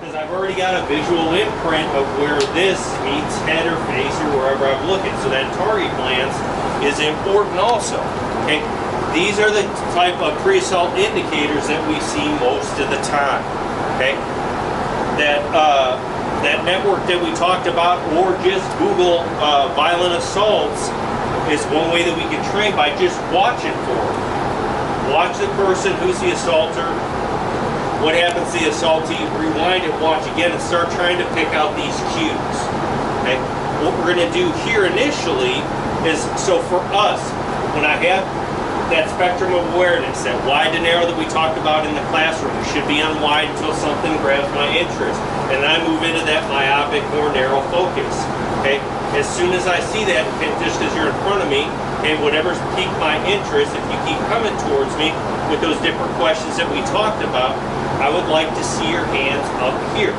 Because I've already got a visual imprint of where this meets head or face or wherever I'm looking. So that target glance is important also. Okay, these are the type of pre-assault indicators that we see most of the time. Okay, that network that we talked about, or just Google violent assaults, is one way that we can train by just watching for it. Watch the person who's the assaulter. What happens to the assaultee? Rewind it, watch again, and start trying to pick out these cues. Okay? What we're going to do here initially is, so for us, when I have that spectrum of awareness, that wide to narrow that we talked about in the classroom, we should be on wide until something grabs my interest. And then I move into that myopic, more narrow focus. Okay? As soon as I see that, okay, just as you're in front of me, okay, whatever's piqued my interest, if you keep coming towards me with those different questions that we talked about, I would like to see your hands up here.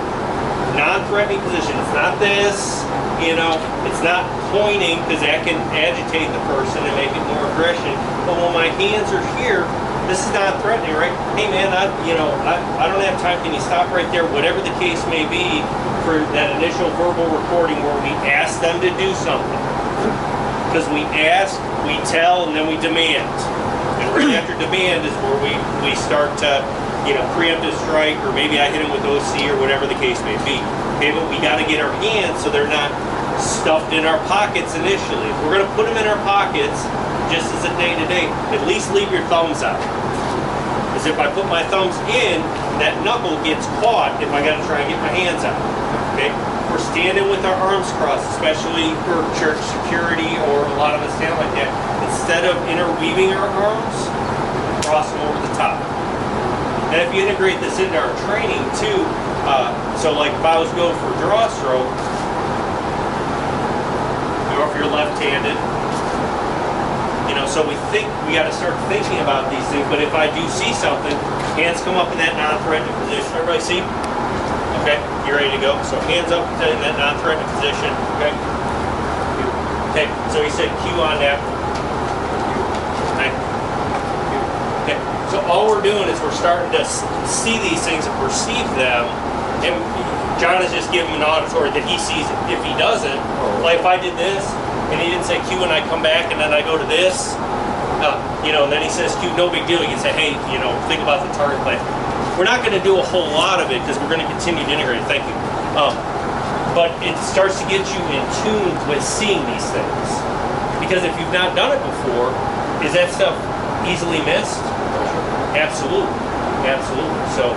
Non-threatening position. It's not this, you know, it's not pointing, because that can agitate the person and make it more aggression. But when my hands are here, this is not threatening, right? Hey man, I don't have time, can you stop right there? Whatever the case may be, for that initial verbal recording where we ask them to do something. Because we ask, we tell, and then we demand. And right after demand is where we start to, you know, preemptive strike, or maybe I hit them with OC or whatever the case may be. Okay, but we got to get our hands so they're not stuffed in our pockets initially. If we're going to put them in our pockets, just as a day-to-day, at least leave your thumbs out. Because if I put my thumbs in, that knuckle gets caught if I got to try and get my hands out. Okay, we're standing with our arms crossed, especially for church security, or a lot of us stand like that. Instead of interweaving our arms, cross them over the top. And if you integrate this into our training too, so like if I was going for draw stroke, or if you're left-handed, you know, so we got to start thinking about these things. But if I do see something, hands come up in that non-threatening position. Everybody see? Okay, you're ready to go. So hands up in that non-threatening position. Okay. Okay. So he said cue on that. Okay. Okay. So all we're doing is we're starting to see these things and perceive them, and John is just giving an auditory that he sees it. If he doesn't, like if I did this, and he didn't say cue, and I come back, and then I go to this, you know, and then he says cue, no big deal. You can say, hey, you know, think about the target plan. We're not going to do a whole lot of it because we're going to continue to integrate. Thank you. But it starts to get you in tune with seeing these things. Because if you've not done it before, is that stuff easily missed? Absolutely, absolutely. So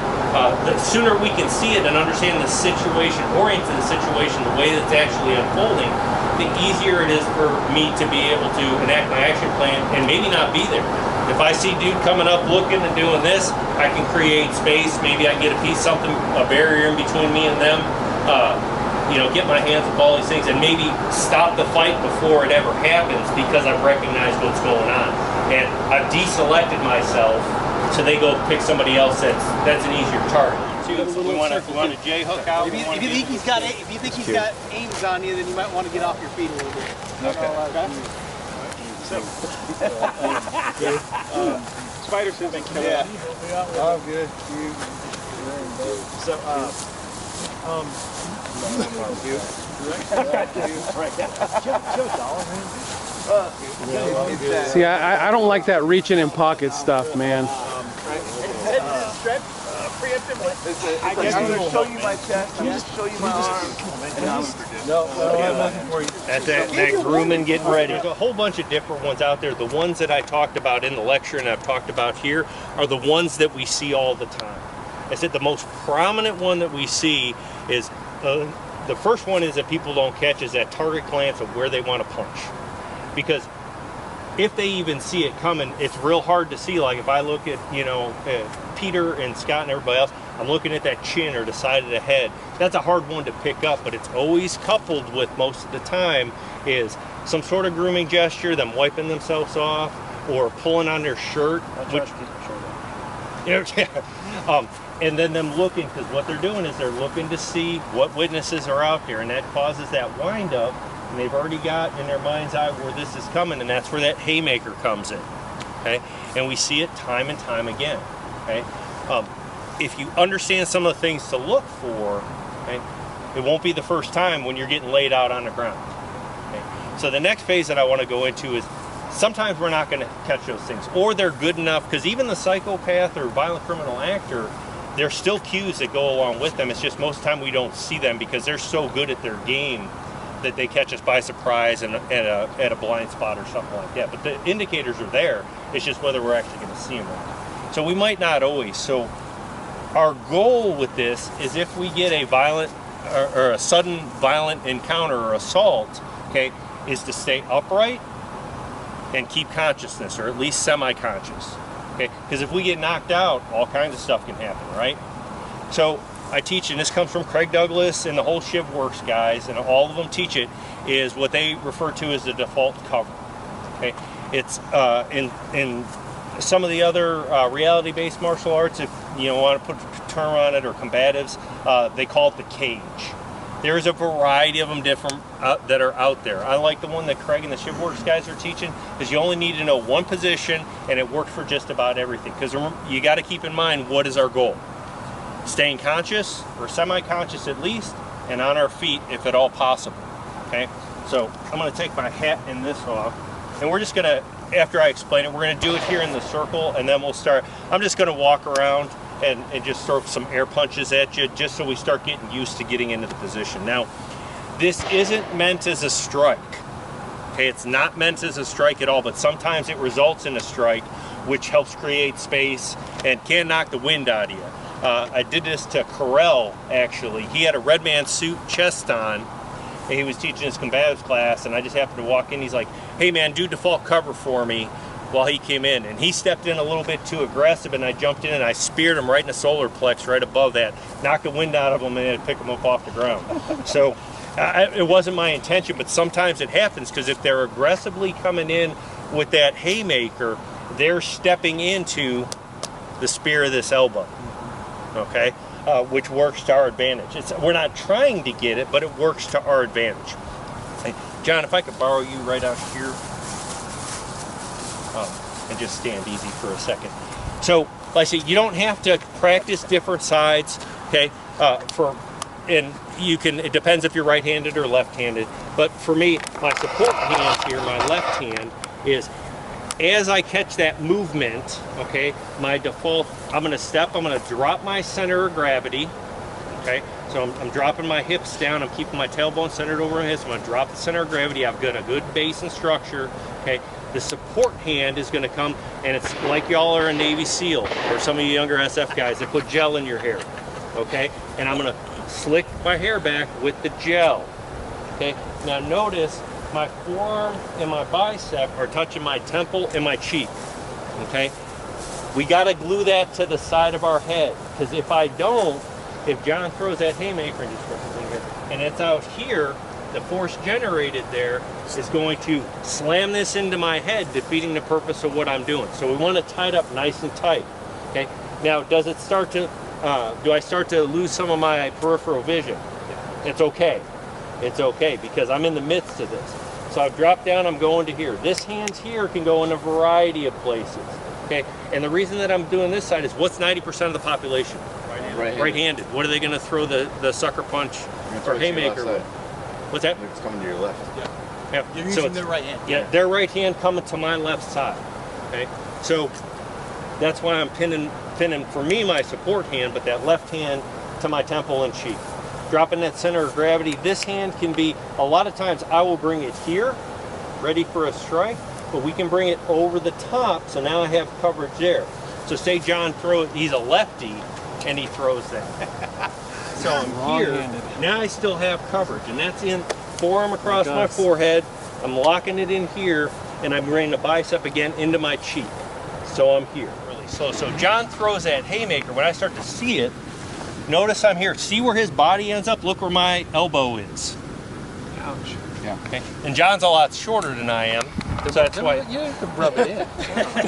the sooner we can see it and understand the situation, orient to the situation, the way that's actually unfolding, the easier it is for me to be able to enact my action plan and maybe not be there. If I see dude coming up looking and doing this, I can create space. Maybe I can get a piece, something, a barrier in between me and them. You know, get my hands up all these things and maybe stop the fight before it ever happens because I've recognized what's going on. And I've deselected myself so they go pick somebody else that's an easier target. We want to J hook out. If you think he's got aims on you, then you might want to get off your feet a little bit. Okay. So, spider system. Yeah. Oh, good. So, See, I don't like that reaching in pocket stuff, man. I'm going to show you my chest. I'm going to show you my arm. That grooming, getting ready. There's a whole bunch of different ones out there. The ones that I talked about in the lecture and I've talked about here are the ones that we see all the time. I said the most prominent one that we see is, the first one is that people don't catch, is that target glance of where they want to punch. Because if they even see it coming, it's real hard to see. Like if I look at, you know, Peter and Scott and everybody else, I'm looking at that chin or the side of the head. That's a hard one to pick up, but it's always coupled with, most of the time, is some sort of grooming gesture, them wiping themselves off, or pulling on their shirt. And then them looking, because what they're doing is they're looking to see what witnesses are out there, and that causes that wind up, and they've already got in their mind's eye where this is coming, and that's where that haymaker comes in. Okay, and we see it time and time again. Okay, if you understand some of the things to look for, okay, it won't be the first time when you're getting laid out on the ground. Okay? So the next phase that I want to go into is sometimes we're not going to catch those things, or they're good enough, because even the psychopath or violent criminal actor, there's still cues that go along with them. It's just most of the time we don't see them because they're so good at their game that they catch us by surprise and at a blind spot or something like that. But the indicators are there. It's just whether we're actually going to see them or not. So we might not always. So our goal with this is if we get a violent or a sudden violent encounter or assault, okay, is to stay upright and keep consciousness, or at least semi-conscious. Okay, because if we get knocked out, all kinds of stuff can happen, right? So I teach, and this comes from Craig Douglas and the whole ShivWorks guys, and all of them teach it, is what they refer to as the default cover. Okay, it's in some of the other reality-based martial arts, if you want to put a term on it, or combatives, they call it the cage. There's a variety of them different that are out there. I like the one that Craig and the ShivWorks guys are teaching, because you only need to know one position and it works for just about everything. Because you got to keep in mind, what is our goal? Staying conscious, or semi-conscious at least, and on our feet if at all possible. Okay, so I'm going to take my hat and this off, and we're just going to, after I explain it, we're going to do it here in the circle, and then we'll start. I'm just going to walk around and just throw some air punches at you, just so we start getting used to getting into the position. Now, this isn't meant as a strike. Okay, it's not meant as a strike at all, but sometimes it results in a strike, which helps create space and can knock the wind out of you. I did this to Carell, actually. He had a red man suit, chest on, and he was teaching his combatives class, and I just happened to walk in. He's like, hey man, do default cover for me, while he came in, and he stepped in a little bit too aggressive, and I jumped in and I speared him right in the solar plex right above that, knocked the wind out of him, and pick him up off the ground. So it wasn't my intention, but sometimes it happens, because if they're aggressively coming in with that haymaker, they're stepping into the spear of this elbow, okay, which works to our advantage. We're not trying to get it, but it works to our advantage. Hey, John, if I could borrow you right out here, and just stand easy for a second. So, like I say, you don't have to practice different sides, okay? And you can, it depends if you're right-handed or left-handed, but for me, my support hand here, my left hand, is as I catch that movement, okay, my default, I'm gonna step, I'm gonna drop my center of gravity, okay? So I'm dropping my hips down, I'm keeping my tailbone centered over my hips, I'm gonna drop the center of gravity, I've got a good base and structure, okay? The support hand is gonna come, and it's like y'all are a Navy SEAL, or some of you younger SF guys that put gel in your hair, okay? And I'm gonna slick my hair back with the gel, okay? Now notice, my forearm and my bicep are touching my temple and my cheek, okay? We gotta glue that to the side of our head, because if I don't, if John throws that haymaker and it's out here, the force generated there is going to slam this into my head, defeating the purpose of what I'm doing. So we want to tie it up nice and tight, okay? Now, does it start to, do I start to lose some of my peripheral vision? It's okay. It's okay, because I'm in the midst of this. So I've dropped down, I'm going to here. This hand here can go in a variety of places, okay? And the reason that I'm doing this side is, what's 90% of the population? Right-handed. Right-handed. What are they gonna throw the sucker punch or haymaker with? What's that? It's coming to your left. Yeah. You're using their right hand. Yeah, their right hand coming to my left side. Okay, so that's why I'm pinning for me my support hand, but that left hand to my temple and cheek. Dropping that center of gravity. This hand can be, a lot of times I will bring it here, ready for a strike, but we can bring it over the top, so now I have coverage there. So say John throws, he's a lefty, and he throws that. So I'm here, now I still have coverage, and that's in forearm across my forehead. I'm locking it in here, and I'm bringing the bicep again into my cheek. So I'm here, really. So John throws that haymaker. When I start to see it, notice I'm here. See where his body ends up? Look where my elbow is. Ouch. Yeah. Okay. And John's a lot shorter than I am, so that's why. You have to rub it in.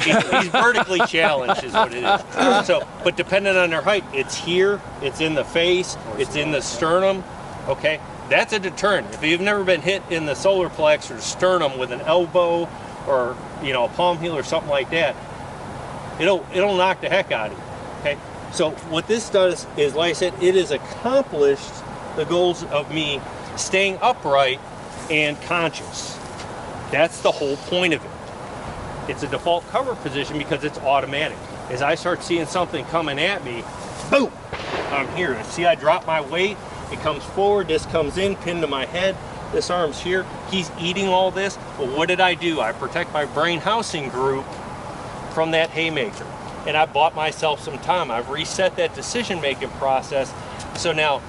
He's vertically challenged is what it is. So, but depending on their height, it's here, it's in the face, it's in the sternum, okay? That's a deterrent. If you've never been hit in the solar plex or sternum with an elbow or, a palm heel or something like that, it'll knock the heck out of you, okay? So what this does is, like I said, it has accomplished the goals of me staying upright and conscious. That's the whole point of it. It's a default cover position because it's automatic. As I start seeing something coming at me, boom, I'm here. See, I drop my weight, it comes forward, this comes in, pinned to my head, this arm's here. He's eating all this. Well, what did I do? I protect my brain housing group from that haymaker. And I bought myself some time. I've reset that decision-making process. So now,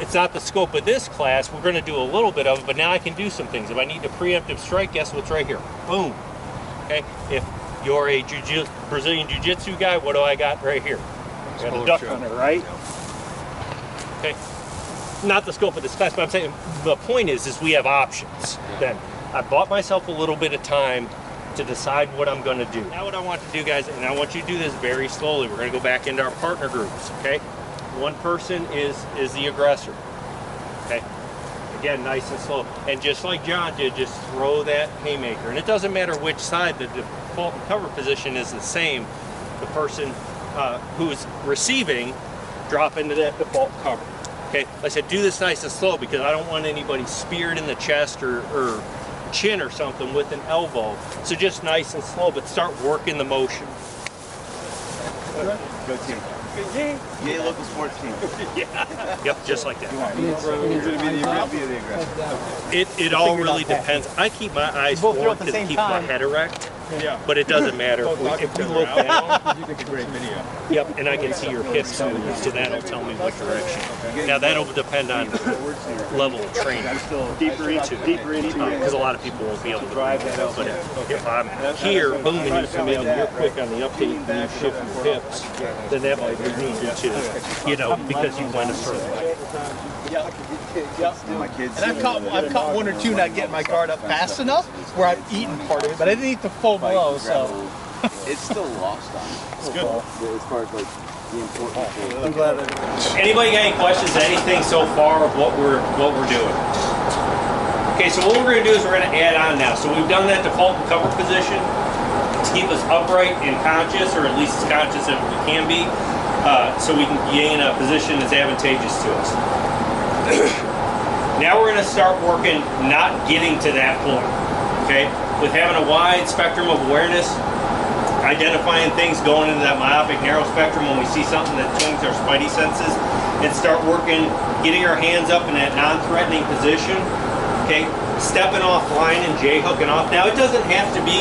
it's not the scope of this class. We're going to do a little bit of it, but now I can do some things. If I need a preemptive strike, guess what's right here? Boom. Okay. If you're a Brazilian Jiu-Jitsu guy, what do I got right here? I got a duck hunter, right? Okay. Not the scope of this class, but I'm saying the point is we have options. Then I bought myself a little bit of time to decide what I'm going to do. Now what I want to do, guys, and I want you to do this very slowly. We're going to go back into our partner groups, okay? One person is the aggressor, okay? Again, nice and slow. And just like John did, just throw that haymaker. And it doesn't matter which side, the default cover position is the same. The person who's receiving, drop into that default cover. Okay, like I said, do this nice and slow because I don't want anybody speared in the chest or chin or something with an elbow. So just nice and slow, but start working the motion. Go team. Yay, local sports team. Yeah. Yep, just like that. It It all really depends. I keep my eyes forward because it keeps my head erect. Yeah. But it doesn't matter. If we look down, You think a great video. yep, and I can see your hips move, so that'll tell me what direction. Now that'll depend on level of training. Deeper into. Because a lot of people won't be able to drive that out. But if I'm here, boom, and you come in and you're quick on the uptake and you shift your hips, then that might be easier to, because you went a certain way. My kids. And I've caught one or two not getting my guard up fast enough where I've eaten part of it, but I didn't eat the full blow, so. It's still lost on me. It's good. As far as like the important. I'm glad that. Anybody got any questions, anything so far of what we're doing? Okay, so what we're going to do is we're going to add on now. So we've done that default and cover position to keep us upright and conscious, or at least as conscious as we can be, so we can gain a position that's advantageous to us. Now we're going to start working not getting to that point, okay? With having a wide spectrum of awareness, identifying things, going into that myopic narrow spectrum when we see something that tunes our spidey senses, and start working, getting our hands up in that non-threatening position, okay? Stepping offline and J-hooking off. Now it doesn't have to be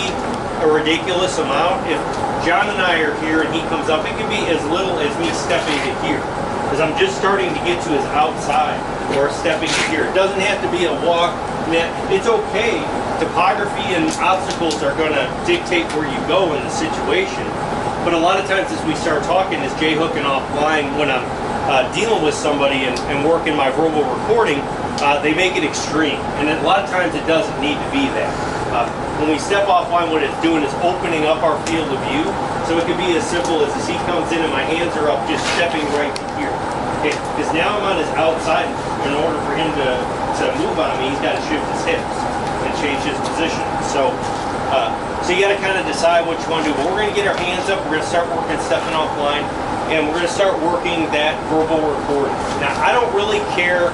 a ridiculous amount. If John and I are here and he comes up, it can be as little as me stepping to here. Because I'm just starting to get to his outside or stepping to here. It doesn't have to be a walk. It's okay. Topography and obstacles are going to dictate where you go in the situation. But a lot of times as we start talking, as Jay hooking offline, when I'm dealing with somebody and working my verbal recording, they make it extreme. And a lot of times it doesn't need to be that. When we step offline, what it's doing is opening up our field of view. So it could be as simple as he comes in and my hands are up, just stepping right to here. Because now I'm on his outside. In order for him to move on me, he's got to shift his hips and change his position. So you got to kind of decide what you want to do. But we're going to get our hands up. We're going to start working stepping offline, and we're going to start working that verbal recording. Now, I don't really care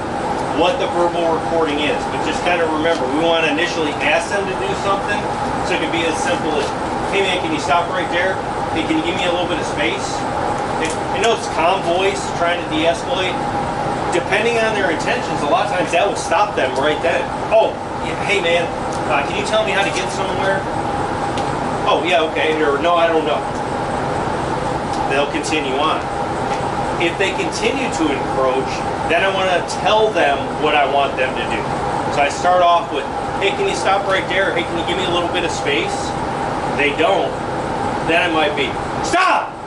what the verbal recording is, but just kind of remember, we want to initially ask them to do something. So it could be as simple as, hey man, can you stop right there? Hey, can you give me a little bit of space? I know it's calm voice, trying to de-escalate. Depending on their intentions, a lot of times that will stop them right then. Oh, yeah, hey man, can you tell me how to get somewhere? Oh, yeah, okay, or no, I don't know. They'll continue on. If they continue to encroach, then I want to tell them what I want them to do. So I start off with, hey, can you stop right there? Hey, can you give me a little bit of space? They don't. Then it might be, stop!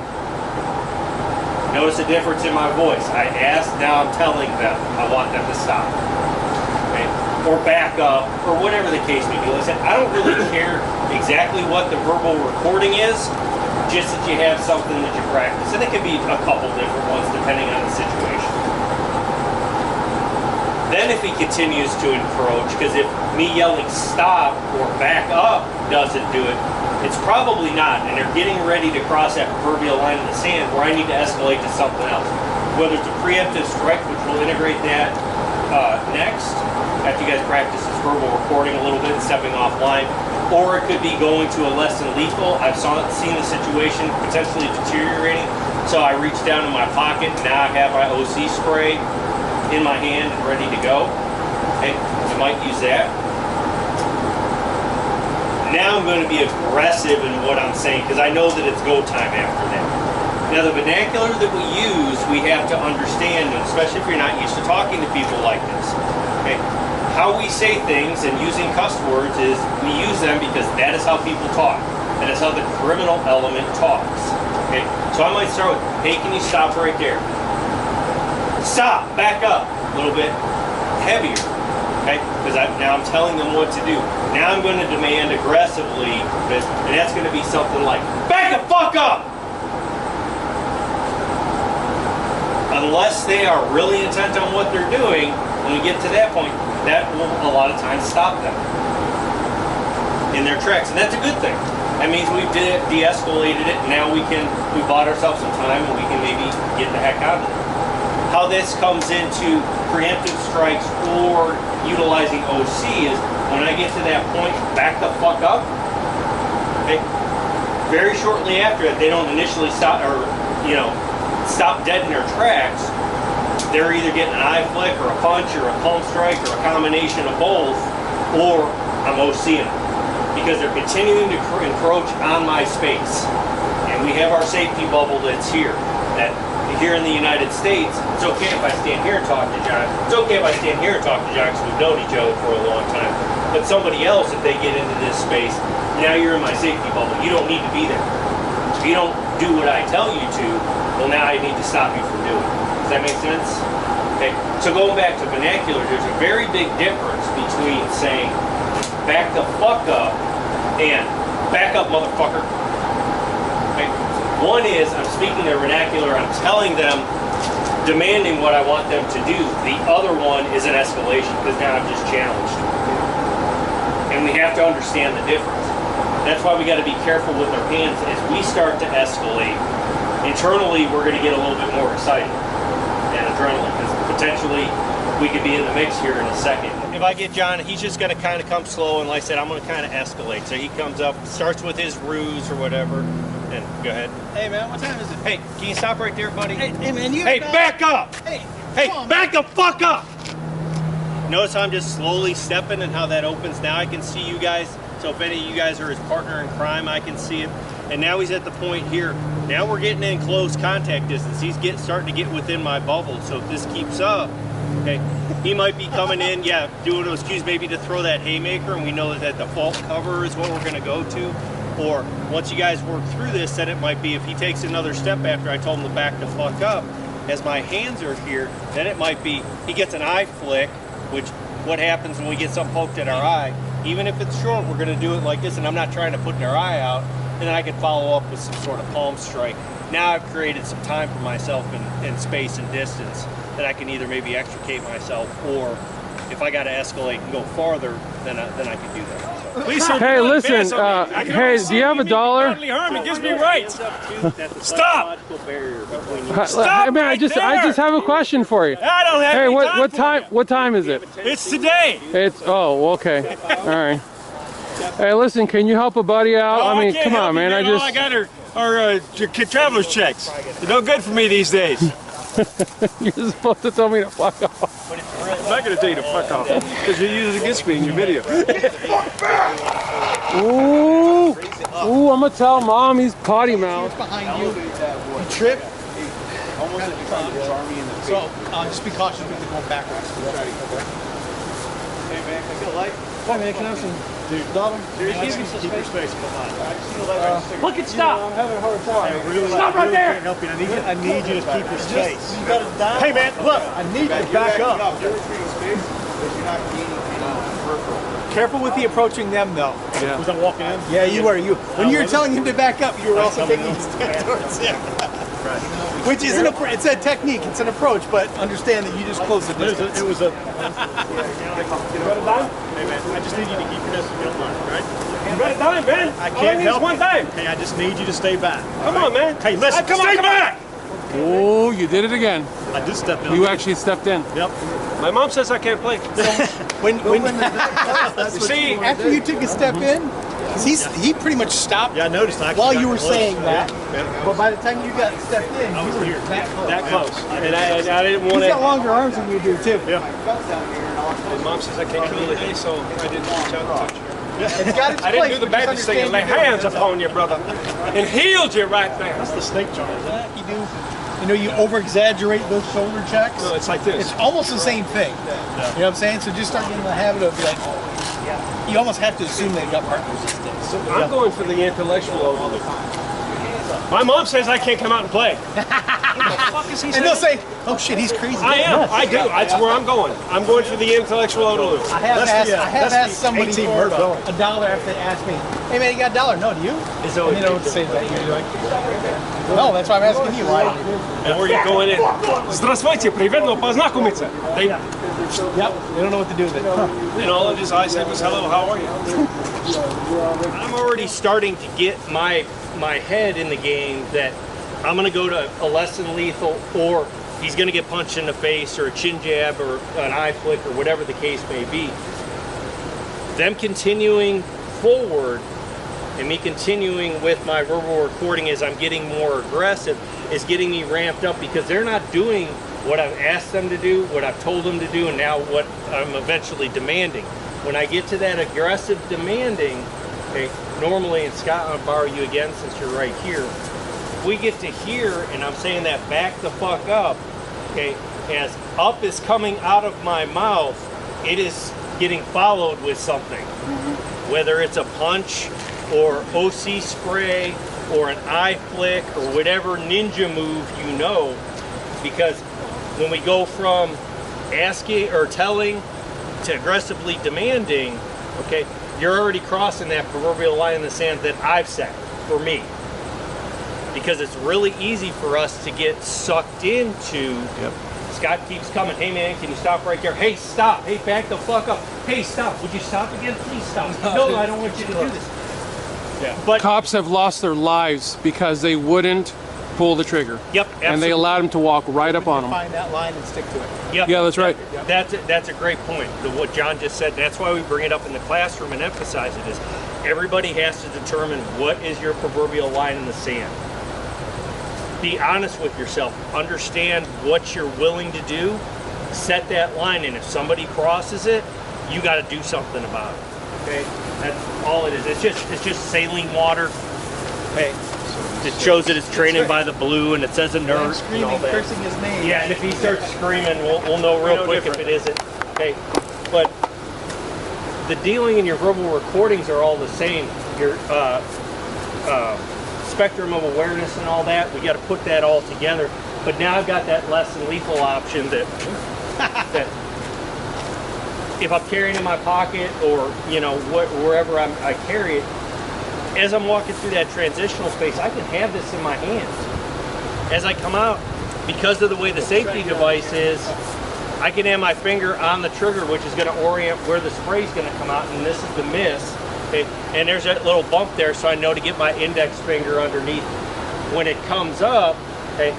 Notice the difference in my voice. I asked, now I'm telling them I want them to stop. Okay? Or back up, or whatever the case may be. Like I said, I don't really care exactly what the verbal recording is, just that you have something that you practice. And it could be a couple different ones depending on the situation. Then if he continues to encroach, because if me yelling stop or back up doesn't do it, It's probably not, and they're getting ready to cross that proverbial line in the sand where I need to escalate to something else. Whether it's a preemptive strike, which will integrate that next, after you guys practice this verbal recording a little bit and stepping offline, or it could be going to a less than lethal. I've seen the situation potentially deteriorating, so I reach down in my pocket, and now I have my OC spray in my hand and ready to go. Okay, I might use that. Now I'm going to be aggressive in what I'm saying because I know that it's go time after that. Now the vernacular that we use, we have to understand, and especially if you're not used to talking to people like this. Okay? How we say things and using cuss words is we use them because that is how people talk. That is how the criminal element talks. Okay? So I might start with, hey, can you stop right there? Stop, back up a little bit heavier. Okay? Because now I'm telling them what to do. Now I'm going to demand aggressively, and that's going to be something like, back the fuck up! Unless they are really intent on what they're doing, when we get to that point, that will a lot of times stop them in their tracks, and that's a good thing. That means we've de-escalated it, and now we bought ourselves some time, and we can maybe get the heck out of it. How this comes into preemptive strikes or utilizing OC is when I get to that point, back the fuck up. Okay? Very shortly after it, they don't initially stop or stop dead in their tracks. They're either getting an eye flick or a punch or a palm strike or a combination of both, or I'm OCing them because they're continuing to encroach on my space. And we have our safety bubble that's here. That here in the United States, it's okay if I stand here and talk to John. It's okay if I stand here and talk to John because we've known each other for a long time. But somebody else, if they get into this space, now you're in my safety bubble. You don't need to be there. If you don't do what I tell you to, well, now I need to stop you from doing it. Does that make sense? Okay. So going back to vernacular, there's a very big difference between saying back the fuck up and back up, motherfucker. Okay. One is I'm speaking their vernacular, I'm telling them, demanding what I want them to do. The other one is an escalation because now I'm just challenged. And we have to understand the difference. That's why we got to be careful with our hands as we start to escalate. Internally, we're going to get a little bit more excited and adrenaline because potentially we could be in the mix here in a second. If I get John, he's just going to kind of come slow, and like I said, I'm going to kind of escalate. So he comes up, starts with his ruse or whatever, and go ahead. Hey man, what time is it? Hey, can you stop right there, buddy? Hey man, you. Hey, back up! Hey, on, back the fuck up! Notice how I'm just slowly stepping and how that opens. Now I can see you guys. So if any of you guys are his partner in crime, I can see him. And now he's at the point here. Now we're getting in close contact distance. He's starting to get within my bubble. So if this keeps up, okay, he might be coming in, doing those cues maybe to throw that haymaker, and we know that default cover is what we're going to go to. Or once you guys work through this, then it might be if he takes another step after I told him to back the fuck up, as my hands are here, then it might be he gets an eye flick, which what happens when we get something poked at our eye. Even if it's short, we're going to do it like this, and I'm not trying to put their eye out, and then I can follow up with some sort of palm strike. Now I've created some time for myself in space and distance that I can either maybe extricate myself, or if I got to escalate and go farther, then I can do that. Please, sir, Hey, listen, hey, do you have a dollar? It gives me rights. Stop! Hey, man, I just have a question for you. I don't have Hey, any what time time? What time is it? for it. It's today. It's okay. All right. Hey, listen, can you help a buddy out? I mean, can't come help on, you, man. All I got are traveler's checks. They're no good for me these days. You're supposed to tell me to fuck off. I'm not going to tell you to fuck off because you use it against me in your video. Ooh, I'm gonna tell Mom he's potty mouth. Behind you. You trip. So just be cautious when you're going backwards. Hey man, can I get a light? Hey man, can I have some dollar? Keep your space. Come on. Look at stop! I'm having a hard time. Stop right there! I need you to keep your space. You got it down. Hey man, look. I need you to back up. You're retreating space, but you're not gaining any peripheral. Careful with the approaching them though. Yeah. Was I walking in? Yeah, you were. When you were telling him to back up, you were also taking a step towards him. Right. Which isn't it's a technique, it's an approach, but understand that you just closed the distance. It was a. You got a dime? Hey man, I just need you to keep your distance, if you don't mind, right? You got a dime, man. I can't help one dime. Hey, I just need you to stay back. Come on, man. Hey, listen, come stay on, back. Oh, you did it again. I just stepped in. You actually stepped in. Yep. My mom says I can't play. When See, after you took a step in, 'cause he pretty much stopped Yeah, I noticed. I actually while got you were close. saying that. Yeah. But by the time you got stepped in, you were that close. that close. And I didn't want He's got to. longer arms than you do too. Yeah. My mom says I can't kill the day, so I didn't reach out and touch her. It's got its I didn't place, do the but just Baptist thing and lay understand hands upon you, brother, and healed you right there. That's the snake charm, isn't it? you do. You know, you over-exaggerate those shoulder checks. No, it's like this. It's almost the same thing. You know what I'm saying? So just start getting the habit of like, you almost have to assume they've got part resistance. I'm going for the intellectual overload. My mom says I can't come out and play. What the fuck is he And saying? they'll say, oh shit, he's crazy. I am. I do. That's where I'm going. I'm going for the intellectual overload. I have That's the asked somebody 18 for word bill. $1 after they asked me, hey man, you got $1? No, do you? It's And always you know what to say to that usually. No, that's why I'm asking you. Why? or you going in. Здравствуйте, приветно познакомиться. They, Yep, they don't know what to do with it. and all of his eyes said was, hello, how are you? I'm already starting to get my head in the game that I'm going to go to a less than lethal, or he's going to get punched in the face, or a chin jab, or an eye flick, or whatever the case may be. Them continuing forward and me continuing with my verbal recording as I'm getting more aggressive is getting me ramped up, because they're not doing what I've asked them to do, what I've told them to do, and now what I'm eventually demanding. When I get to that aggressive demanding, okay, normally, and Scott, I'll borrow you again since you're right here, we get to here, and I'm saying that back the fuck up, okay, as up is coming out of my mouth, it is getting followed with something. Whether it's a punch, or OC spray, or an eye flick, or whatever ninja move you know, because when we go from asking or telling to aggressively demanding, okay, you're already crossing that proverbial line in the sand that I've set for me. Because it's really easy for us to get sucked into. Yep. Scott keeps coming. Hey man, can you stop right there? Hey, stop. Hey, back the fuck up. Hey, stop. Would you stop again? Please stop. No, I don't want you to do this. Yeah. But Cops have lost their lives because they wouldn't pull the trigger. yep, And they absolutely. allowed them to walk right up on them. Find that line and stick to it. Yep. Yeah, that's right. That's a great point. What John just said. That's why we bring it up in the classroom and emphasize it. Is everybody has to determine what is your proverbial line in the sand. Be honest with yourself. Understand what you're willing to do. Set that line, and if somebody crosses it, you got to do something about it. Okay, that's all it is. It's just saline water. Hey, it shows that it's training by the blue, and it says I'm inert and screaming, all that. cursing his name. Yeah, and if he starts screaming, we'll know real quick if it isn't. Okay, but the dealing and your verbal recordings are all the same. Your spectrum of awareness and all that, we got to put that all together. But now I've got that less than lethal option that if I'm carrying in my pocket, or you know wherever I carry it, as I'm walking through that transitional space, I can have this in my hands. As I come out, because of the way the safety device is, I can have my finger on the trigger, which is going to orient where the spray is going to come out, and this is the miss. Okay? And there's that little bump there, so I know to get my index finger underneath. When it comes up, okay,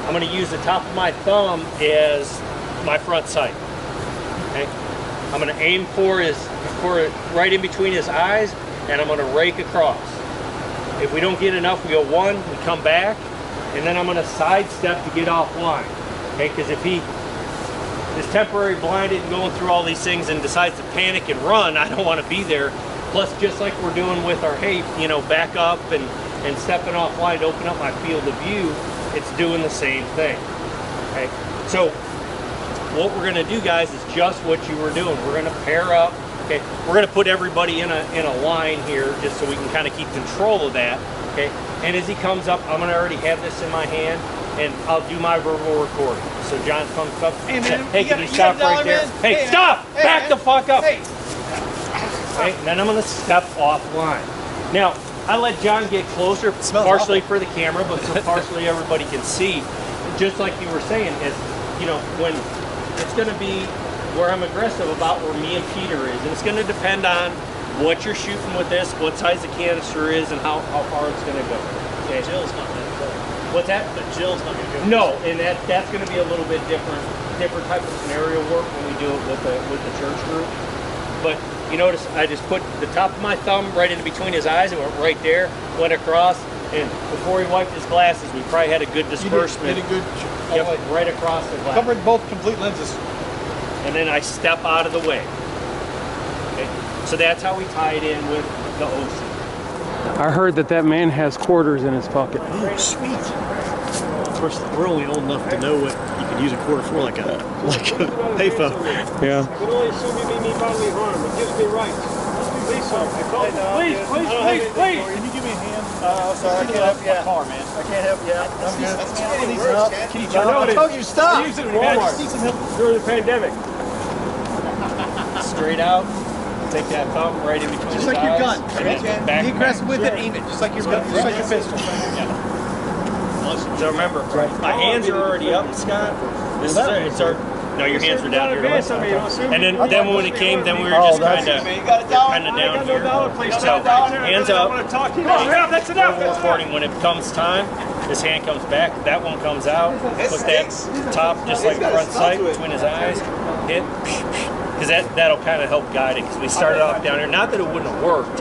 I'm going to use the top of my thumb as my front sight. Okay? I'm going to aim for it right in between his eyes, and I'm going to rake across. If we don't get enough, we go one, we come back, and then I'm going to sidestep to get offline. Okay, because if he is temporary blinded and going through all these things and decides to panic and run, I don't want to be there. Plus, just like we're doing with our, hey, you know, back up and stepping offline to open up my field of view, it's doing the same thing. Okay, so what we're going to do, guys, is just what you were doing. We're going to pair up. Okay, we're going to put everybody in a line here, just so we can kind of keep control of that. Okay, and as he comes up, I'm going to already have this in my hand, and I'll do my verbal recording. So John comes up. Hey man, hey, can you stop right there? Man? Hey, Hey, stop! man. Hey, Back man. the fuck up! Hey. Okay, and then I'm going to step offline. Now, I let John get closer, Smells partially for the camera, but so partially everybody can see. just like you were saying, is, you know, when it's going to be where I'm aggressive about where me and Peter is, and it's going to depend on what you're shooting with this, what size the canister is, and how far it's going to go. Okay. Jill's not going to go. What's that? But Jill's not going to go. No, and that's going to be a little bit different type of scenario work when we do it with the church group. But you notice I just put the top of my thumb right in between his eyes and went right there, went across, and before he wiped his glasses, we probably had a good disbursement. You did a good Yep, right across the glass. Covering both complete lenses. And then I step out of the way. Okay? So that's how we tie it in with the OC. I heard that man has quarters in his pocket. Oh, sweet. Of course, we're only old enough to know what you could use a quarter for, like a payphone. Yeah. I can only assume you mean me bodily harm. It gives me rights. Please, sir. Please. Can you give me a hand? Sorry, I can't help you out. Car, man. I can't help you out. I'm good. That's too many words, man. Can you I know it is. told you to stop. I used it in Walmart during the pandemic. Straight out, take that thumb right in between Just his like your eyes, gun. and then back. Be aggressive with it, aim it. Just like your gun, just like your pistol. So remember, my hands are already up, Scott. This is it's our. No, your hands were down here. And then when it came, then we were just kind of down here. So hands up. That's enough. Recording when it comes time. His hand comes back. That one comes out. Put that top just like front sight between his eyes. Hit. Because that'll kind of help guide it. Because we started off down here. Not that it wouldn't have worked.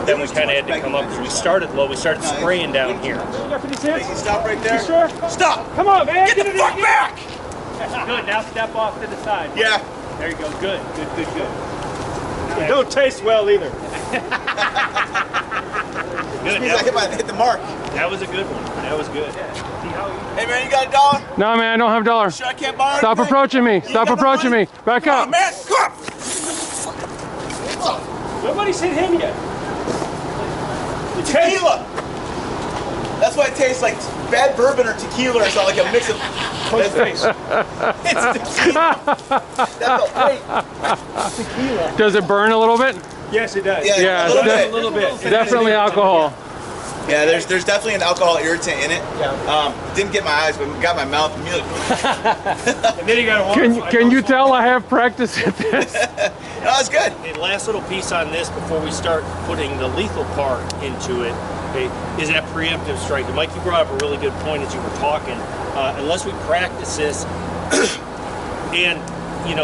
Then we kind of had to come up because we started low. We started spraying down here. Stop right there. Sure? Stop. Come on, man. Get the fuck back. Good. Now step off to the side. Yeah. There you go. Good. It don't taste well either. Good. Means I hit the mark. That was a good one. That was good. Hey man, you got $1? No, man, I don't have dollars. Sure, I can't borrow Stop anything? approaching me. Stop got no approaching money? me. Back Come on, up. man. Come on. Nobody's hit him yet. Tequila. That's why it tastes like bad bourbon or tequila or something, like a mix of. Close face. It's tequila. That felt great. Tequila. Does it burn a little bit? Yes, it does. Yeah, a little it's bit. A little bit. Definitely alcohol. Yeah, there's definitely an alcohol irritant in it. Didn't get my eyes, but got my mouth immediately. And then you got to walk. Can you tell I have practice at this? No, it's good. The last little piece on this before we start putting the lethal part into it, okay, is that preemptive strike. And Mike, you brought up a really good point as you were talking. Unless we practice this and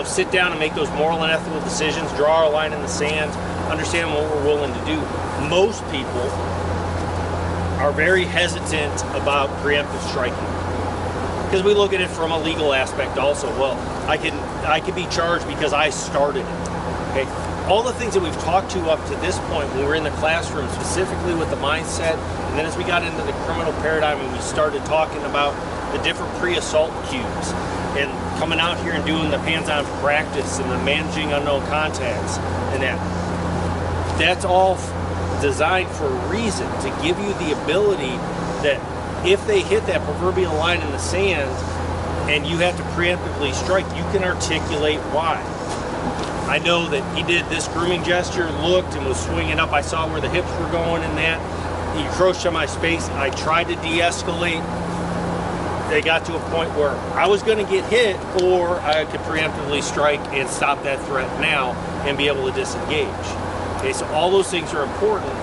sit down and make those moral and ethical decisions, draw our line in the sand, understand what we're willing to do, most people are very hesitant about preemptive striking. Because we look at it from a legal aspect also. Well, I can be charged because I started it. Okay, all the things that we've talked to up to this point when we were in the classroom, specifically with the mindset, and then as we got into the criminal paradigm and we started talking about the different pre-assault cues, and coming out here and doing the hands-on practice and the managing unknown contacts, and that's all designed for a reason, to give you the ability that if they hit that proverbial line in the sand and you have to preemptively strike, you can articulate why. I know that he did this grooming gesture, looked and was swinging up. I saw where the hips were going and that. He encroached on my space. I tried to de-escalate. They got to a point where I was going to get hit, or I could preemptively strike and stop that threat now and be able to disengage. Okay, so all those things are important,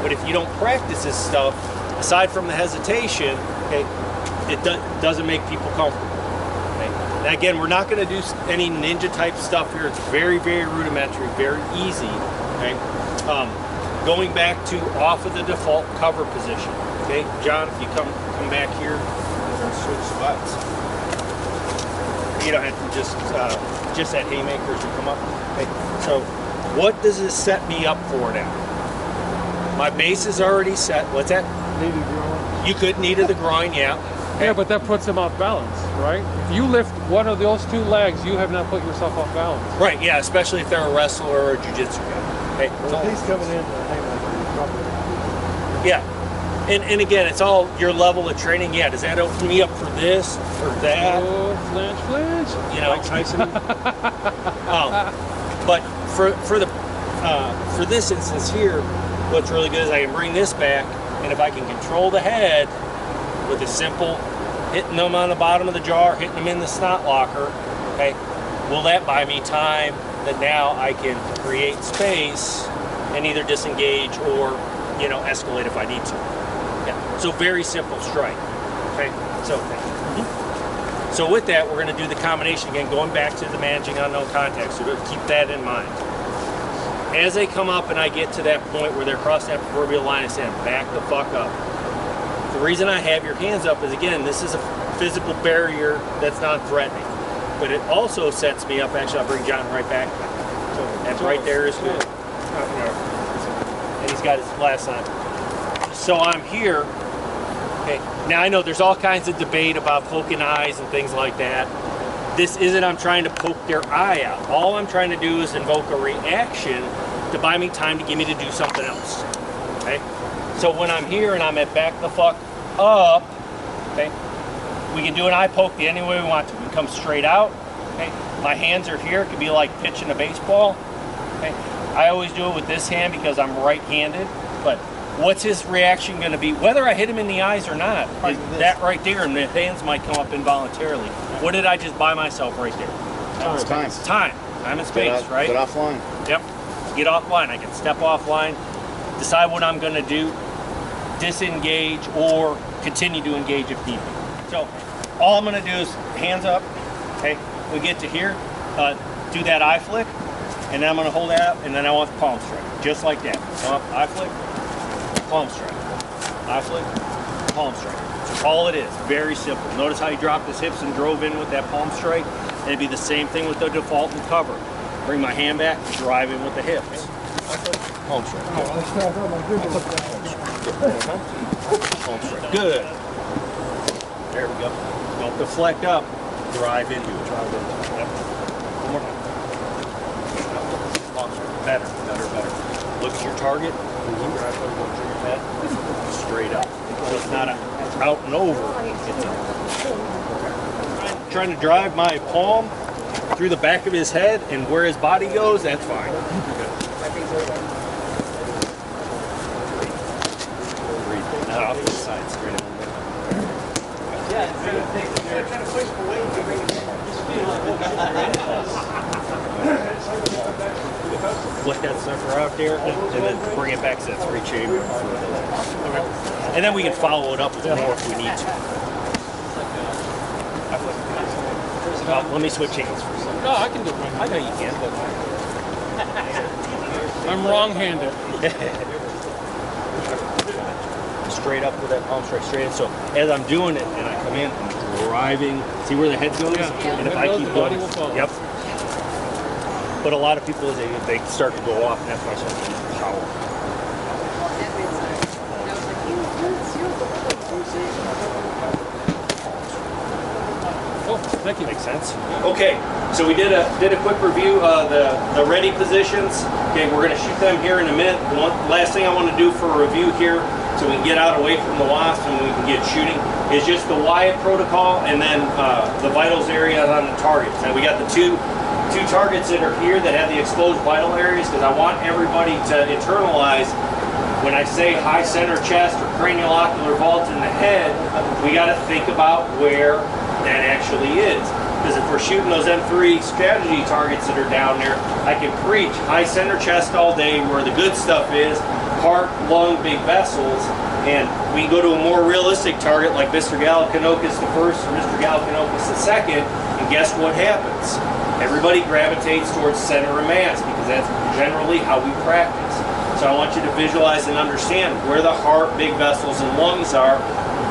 but if you don't practice this stuff, aside from the hesitation, okay, it doesn't make people comfortable. Okay? Now again, we're not going to do any ninja type stuff here. It's very, very rudimentary, very easy. Okay, going back to off of the default cover position. Okay, John, if you come back here, switch spots. You don't have to just at haymakers to come up. Okay, so. What does this set me up for now? My base is already set. What's that? Knee to groin. You could knee to the groin, yeah. Yeah, but that puts him off balance, right? If you lift one of those two legs, you have not put yourself off balance. Right, yeah, especially if they're a wrestler or a jiu-jitsu guy. Okay. Well, he's coming in. Yeah. And again, it's all your level of training. Yeah, does that open me up for this or that? Oh, flinch. Like Tyson. But for this instance here, what's really good is I can bring this back, and if I can control the head with a simple hitting them on the bottom of the jar, hitting them in the snot locker, okay, will that buy me time that now I can create space and either disengage or, you know, escalate if I need to. Yeah. So very simple strike. Okay. So with that, we're going to do the combination again, going back to the managing unknown contacts. So keep that in mind. As they come up and I get to that point where they're across that proverbial line of sand, back the fuck up. The reason I have your hands up is, again, this is a physical barrier that's non-threatening. But it also sets me up, actually, I'll bring John right back. So that's right there is good. And he's got his glass on. So I'm here. Okay. Now I know there's all kinds of debate about poking eyes and things like that. This isn't I'm trying to poke their eye out. All I'm trying to do is invoke a reaction to buy me time to get me to do something else. Okay? So when I'm here and I'm at back the fuck up, okay, we can do an eye poke any way we want to. We can come straight out. Okay? My hands are here. It could be like pitching a baseball. Okay? I always do it with this hand because I'm right-handed. But what's his reaction going to be? Whether I hit him in the eyes or not, is that right there, and the hands might come up involuntarily. What did I just buy myself right there? Time and space, right? Get offline. Yep. Get offline. I can step offline, decide what I'm going to do, disengage, or continue to engage if need be. So all I'm going to do is hands up. Okay. We get to here. Do that eye flick, and then I'm going to hold that up, and then I want the palm strike, just like that. Come up, eye flick, palm strike, eye flick, palm strike. That's all it is. Very simple. Notice how he dropped his hips and drove in with that palm strike. And it'd be the same thing with the default and cover. Bring my hand back, drive in with the hips. Palm strike. Palm strike. Good. There we go. Don't deflect up. Drive into it. Yep. One more time. Palm strike. Better. Look at your target. Drive over your head. Straight up. So it's not out and over. It's trying to drive my palm through the back of his head and where his body goes, that's fine. Breathe. Not off the side, straight up. Flick that sucker out there and then bring it back to that straight shape. And then we can follow it up with more if we need to. Let me switch hands for a second. No, I can do it. I know you can, but I'm wrong-handed. straight up with that palm strike straight in. So as I'm doing it and I come in, I'm driving. See where the head goes? Yeah. And if I keep going, yep. But a lot of people, they start to go off, and that's why I start power. Oh, thank you. Makes sense. Okay, so we did a quick review of the ready positions. Okay, we're going to shoot them here in a minute. One last thing I want to do for a review here, so we can get out away from the wasp and we can get shooting, is just the Wyatt protocol and then the vitals area on the targets. Now we got the two targets that are here that have the exposed vital areas, because I want everybody to internalize when I say high center chest or cranial ocular vault in the head, we got to think about where that actually is. Because if we're shooting those M3 strategy targets that are down there, I can preach high center chest all day where the good stuff is, heart, lung, big vessels, and we can go to a more realistic target like Mr. Gallicanocus the first or Mr. Gallicanocus the second, and guess what happens? Everybody gravitates towards center of mass because that's generally how we practice. So I want you to visualize and understand where the heart, big vessels, and lungs are,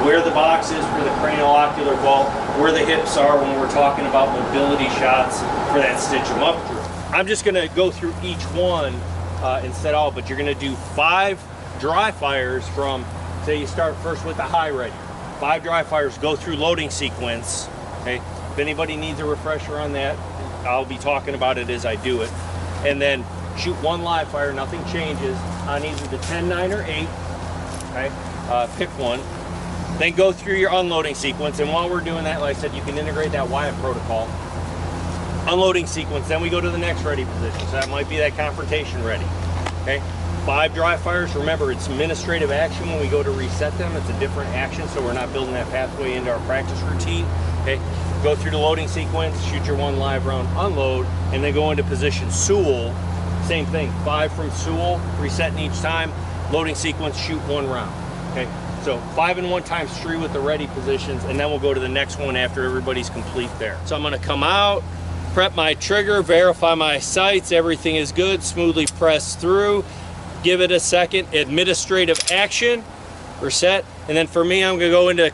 where the box is for the cranial ocular vault, where the hips are when we're talking about mobility shots for that stitch 'em up drill. I'm just going to go through each one instead of, but you're going to do 5 dry fires from, say you start first with the high ready. 5 dry fires, go through loading sequence. Okay, if anybody needs a refresher on that, I'll be talking about it as I do it. And then shoot 1 live fire, nothing changes, on either the 10, 9, or 8. Okay, pick one. Then go through your unloading sequence, and while we're doing that, like I said, you can integrate that Wyatt protocol. Unloading sequence, then we go to the next ready position. So that might be that confrontation ready. Okay, 5 dry fires, remember it's administrative action when we go to reset them. It's a different action, so we're not building that pathway into our practice routine. Okay, go through the loading sequence, shoot your 1 live round, unload, and then go into position Sewell. Same thing, 5 from Sewell, resetting each time, loading sequence, shoot 1 round. Okay, so 5 and 1 times 3 with the ready positions, and then we'll go to the next one after everybody's complete there. So I'm gonna come out, prep my trigger, verify my sights, everything is good, smoothly press through, give it a second, administrative action, reset, and then for me, I'm gonna go into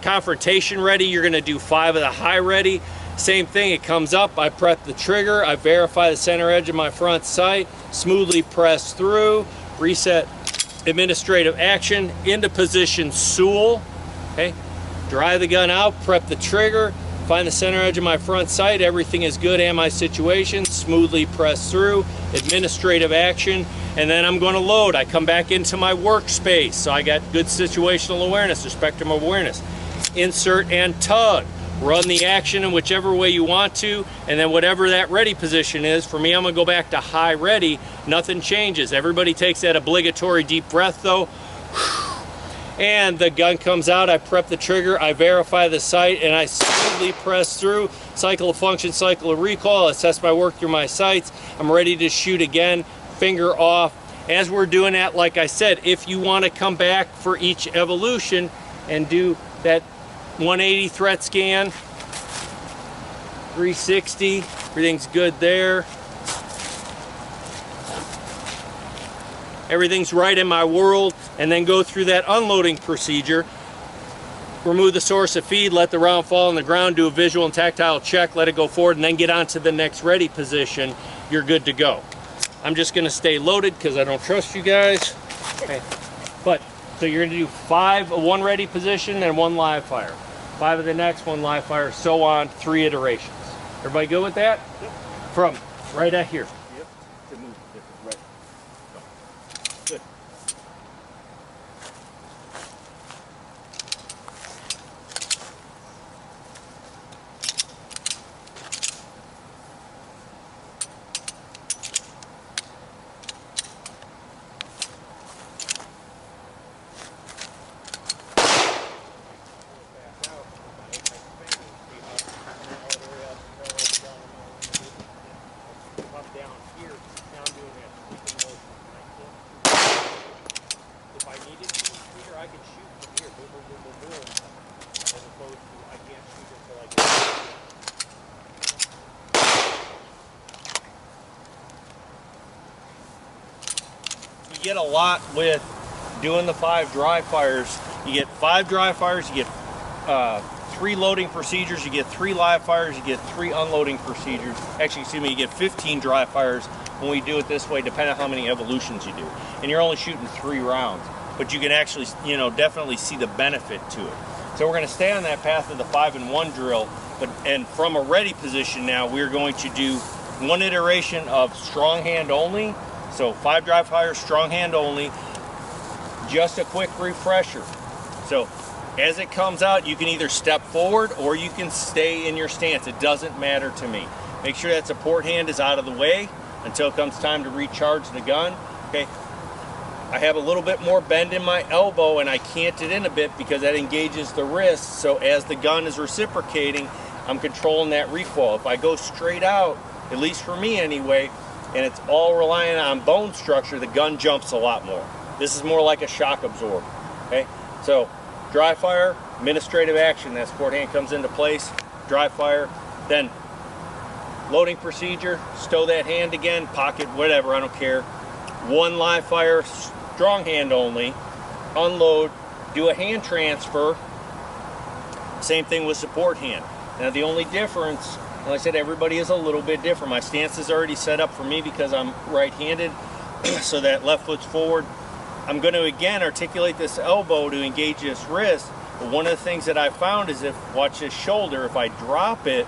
confrontation ready. You're gonna do 5 of the high ready. Same thing, it comes up, I prep the trigger, I verify the center edge of my front sight, smoothly press through, reset, administrative action, into position Sewell, okay? Dry the gun out, prep the trigger, find the center edge of my front sight, everything is good and my situation, smoothly press through, administrative action, and then I'm going to load. I come back into my workspace, so I got good situational awareness or spectrum of awareness. Insert and tug. Run the action in whichever way you want to, and then whatever that ready position is, for me I'm going to go back to high ready, nothing changes. Everybody takes that obligatory deep breath though. And the gun comes out, I prep the trigger, I verify the sight, and I smoothly press through, cycle of function, cycle of recall, assess my work through my sights. I'm ready to shoot again, finger off. As we're doing that, like I said, if you want to come back for each evolution and do that 180 threat scan, 360, everything's good there. Everything's right in my world, and then go through that unloading procedure. Remove the source of feed, let the round fall on the ground, do a visual and tactile check, let it go forward, and then get on to the next ready position. You're good to go. I'm just gonna stay loaded because I don't trust you guys. Okay. But, so you're gonna do 5 of 1 ready position and 1 live fire. 5 of the next, 1 live fire, so on, 3 iterations. Everybody good with that? Yep. From right at here. Yep. To move different, right. Good. You get a lot with doing the 5 dry fires. You get 5 dry fires, you get 3 loading procedures, you get 3 live fires, you get 3 unloading procedures. Actually, excuse me, you get 15 dry fires when we do it this way, depending on how many evolutions you do. And you're only shooting 3 rounds, but you can actually, you know, definitely see the benefit to it. So we're going to stay on that path of the 5 and 1 drill, and from a ready position now, we're going to do 1 iteration of strong hand only. So 5 dry fires, strong hand only, just a quick refresher. So as it comes out, you can either step forward or you can stay in your stance. It doesn't matter to me. Make sure that support hand is out of the way until it comes time to recharge the gun. Okay. I have a little bit more bend in my elbow and I cant it in a bit because that engages the wrist. So as the gun is reciprocating, I'm controlling that recoil. If I go straight out, at least for me anyway, and it's all relying on bone structure, the gun jumps a lot more. This is more like a shock absorber, okay? So, dry fire, administrative action, that support hand comes into place, dry fire, then loading procedure, stow that hand again, pocket, whatever, I don't care. 1 live fire, strong hand only, unload, do a hand transfer, same thing with support hand. Now the only difference, like I said, everybody is a little bit different. My stance is already set up for me because I'm right-handed, so that left foot's forward. I'm going to again articulate this elbow to engage this wrist, but one of the things that I found is watch this shoulder, if I drop it,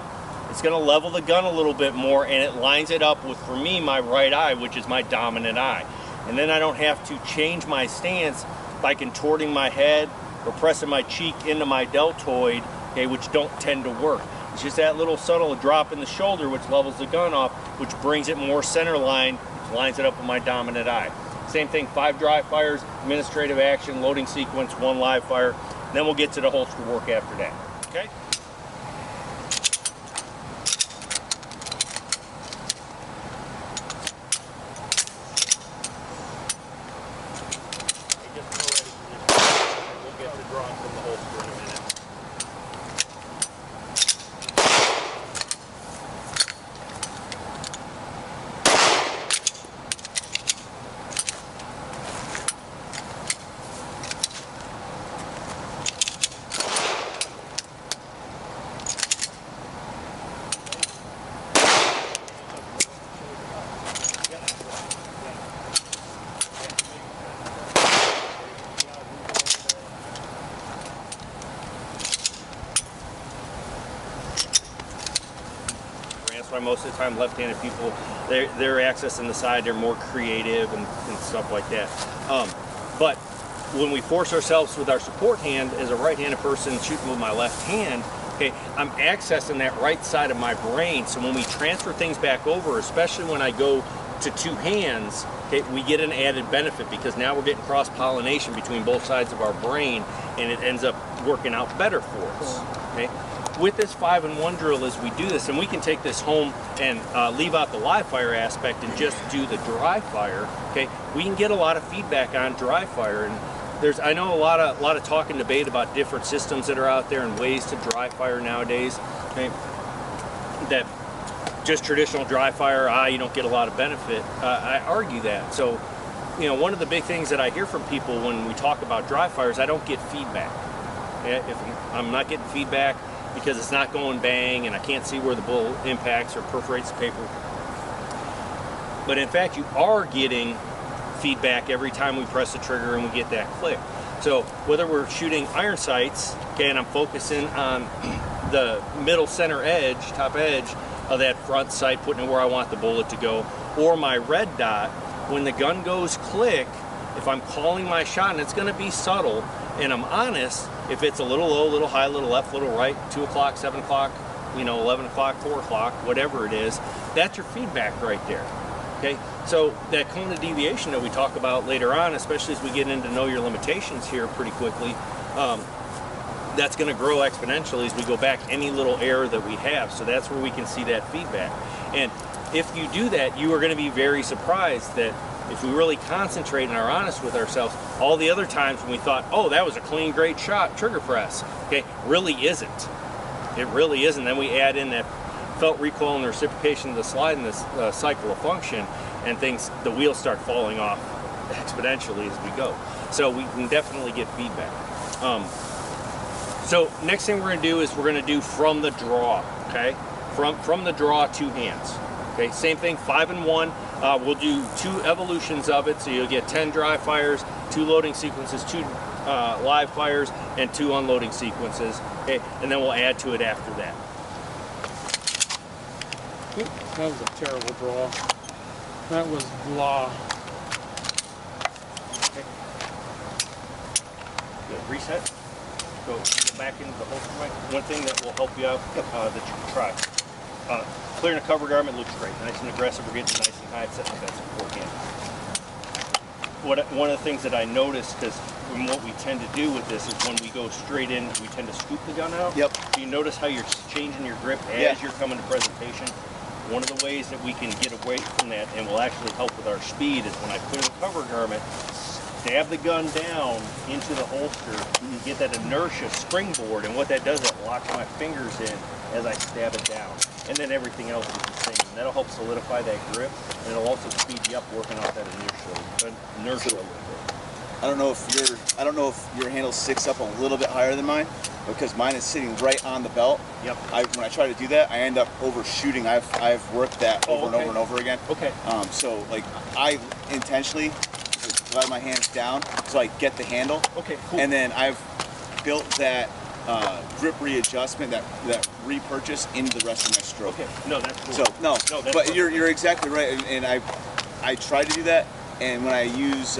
it's going to level the gun a little bit more and it lines it up with, for me, my right eye, which is my dominant eye. And then I don't have to change my stance by contorting my head or pressing my cheek into my deltoid, okay, which don't tend to work. It's just that little subtle drop in the shoulder which levels the gun off, which brings it more center line, which lines it up with my dominant eye. Same thing, 5 dry fires, administrative action, loading sequence, 1 live fire. Then we'll get to the holster work after that. Okay? We'll get to drawing from the holster in a minute. That's why most of the time left-handed people, they're accessing the side, they're more creative and stuff like that. But when we force ourselves with our support hand as a right-handed person shooting with my left hand, okay, I'm accessing that right side of my brain. So when we transfer things back over, especially when I go to 2 hands, okay, we get an added benefit because now we're getting cross-pollination between both sides of our brain, and it ends up working out better for us. Okay. With this 5-in-1 drill, as we do this, and we can take this home and leave out the live fire aspect and just do the dry fire. Okay, we can get a lot of feedback on dry fire, and I know a lot of talk and debate about different systems that are out there and ways to dry fire nowadays. Okay, that just traditional dry fire, you don't get a lot of benefit. I argue that. So, you know, one of the big things that I hear from people when we talk about dry fire is I don't get feedback. If I'm not getting feedback because it's not going bang and I can't see where the bullet impacts or perforates the paper. But in fact, you are getting feedback every time we press the trigger and we get that click. So whether we're shooting iron sights, okay, and I'm focusing on the middle center edge, top edge of that front sight, putting it where I want the bullet to go, or my red dot, when the gun goes click, if I'm calling my shot, and it's going to be subtle, and I'm honest, if it's a little low, a little high, a little left, a little right, 2 o'clock, 7 o'clock, 11 o'clock, 4 o'clock, whatever it is, that's your feedback right there. Okay, so that cone of deviation that we talk about later on, especially as we get into know your limitations here pretty quickly, that's going to grow exponentially as we go back any little error that we have. So that's where we can see that feedback. And if you do that, you are going to be very surprised that if we really concentrate and are honest with ourselves, all the other times when we thought, oh, that was a clean, great shot, trigger press, okay, really isn't. It really isn't. Then we add in that felt recoil and the reciprocation of the slide in this cycle of function, and the wheels start falling off exponentially as we go. So we can definitely get feedback. So next thing we're going to do is we're going to do from the draw, okay? From the draw, 2 hands. Okay, same thing, 5-in-1. We'll do 2 evolutions of it, so you'll get 10 dry fires, 2 loading sequences, 2 live fires, and 2 unloading sequences. Okay, and then we'll add to it after that. That was a terrible draw. That was blah. Okay. Good. Reset. Go back into the holster. One thing that will help you out that you can try. Clearing a cover garment looks great. Nice and aggressive. We're getting nice and high, setting up that support hand. One of the things that I noticed, because what we tend to do with this is when we go straight in, we tend to scoop the gun out. Yep. So you notice how you're changing your grip as you're coming to presentation. One of the ways that we can get away from that and will actually help with our speed is when I clear the cover garment, stab the gun down into the holster, you get that inertia springboard, and what that does is it locks my fingers in as I stab it down. And then everything else is the same. And that'll help solidify that grip, and it'll also speed you up working off that inertia a little bit. I don't know if your handle sticks up a little bit higher than mine, because mine is sitting right on the belt. Yep. When I try to do that, I end up overshooting. I've worked that over and over and over again. Okay. So like I intentionally slide my hands down so I get the handle. Okay, cool. And then I've built that grip readjustment, that repurchase into the rest of my stroke. Okay. No, that's cool. So that's but perfect. you're exactly right, and I try to do that. And when I use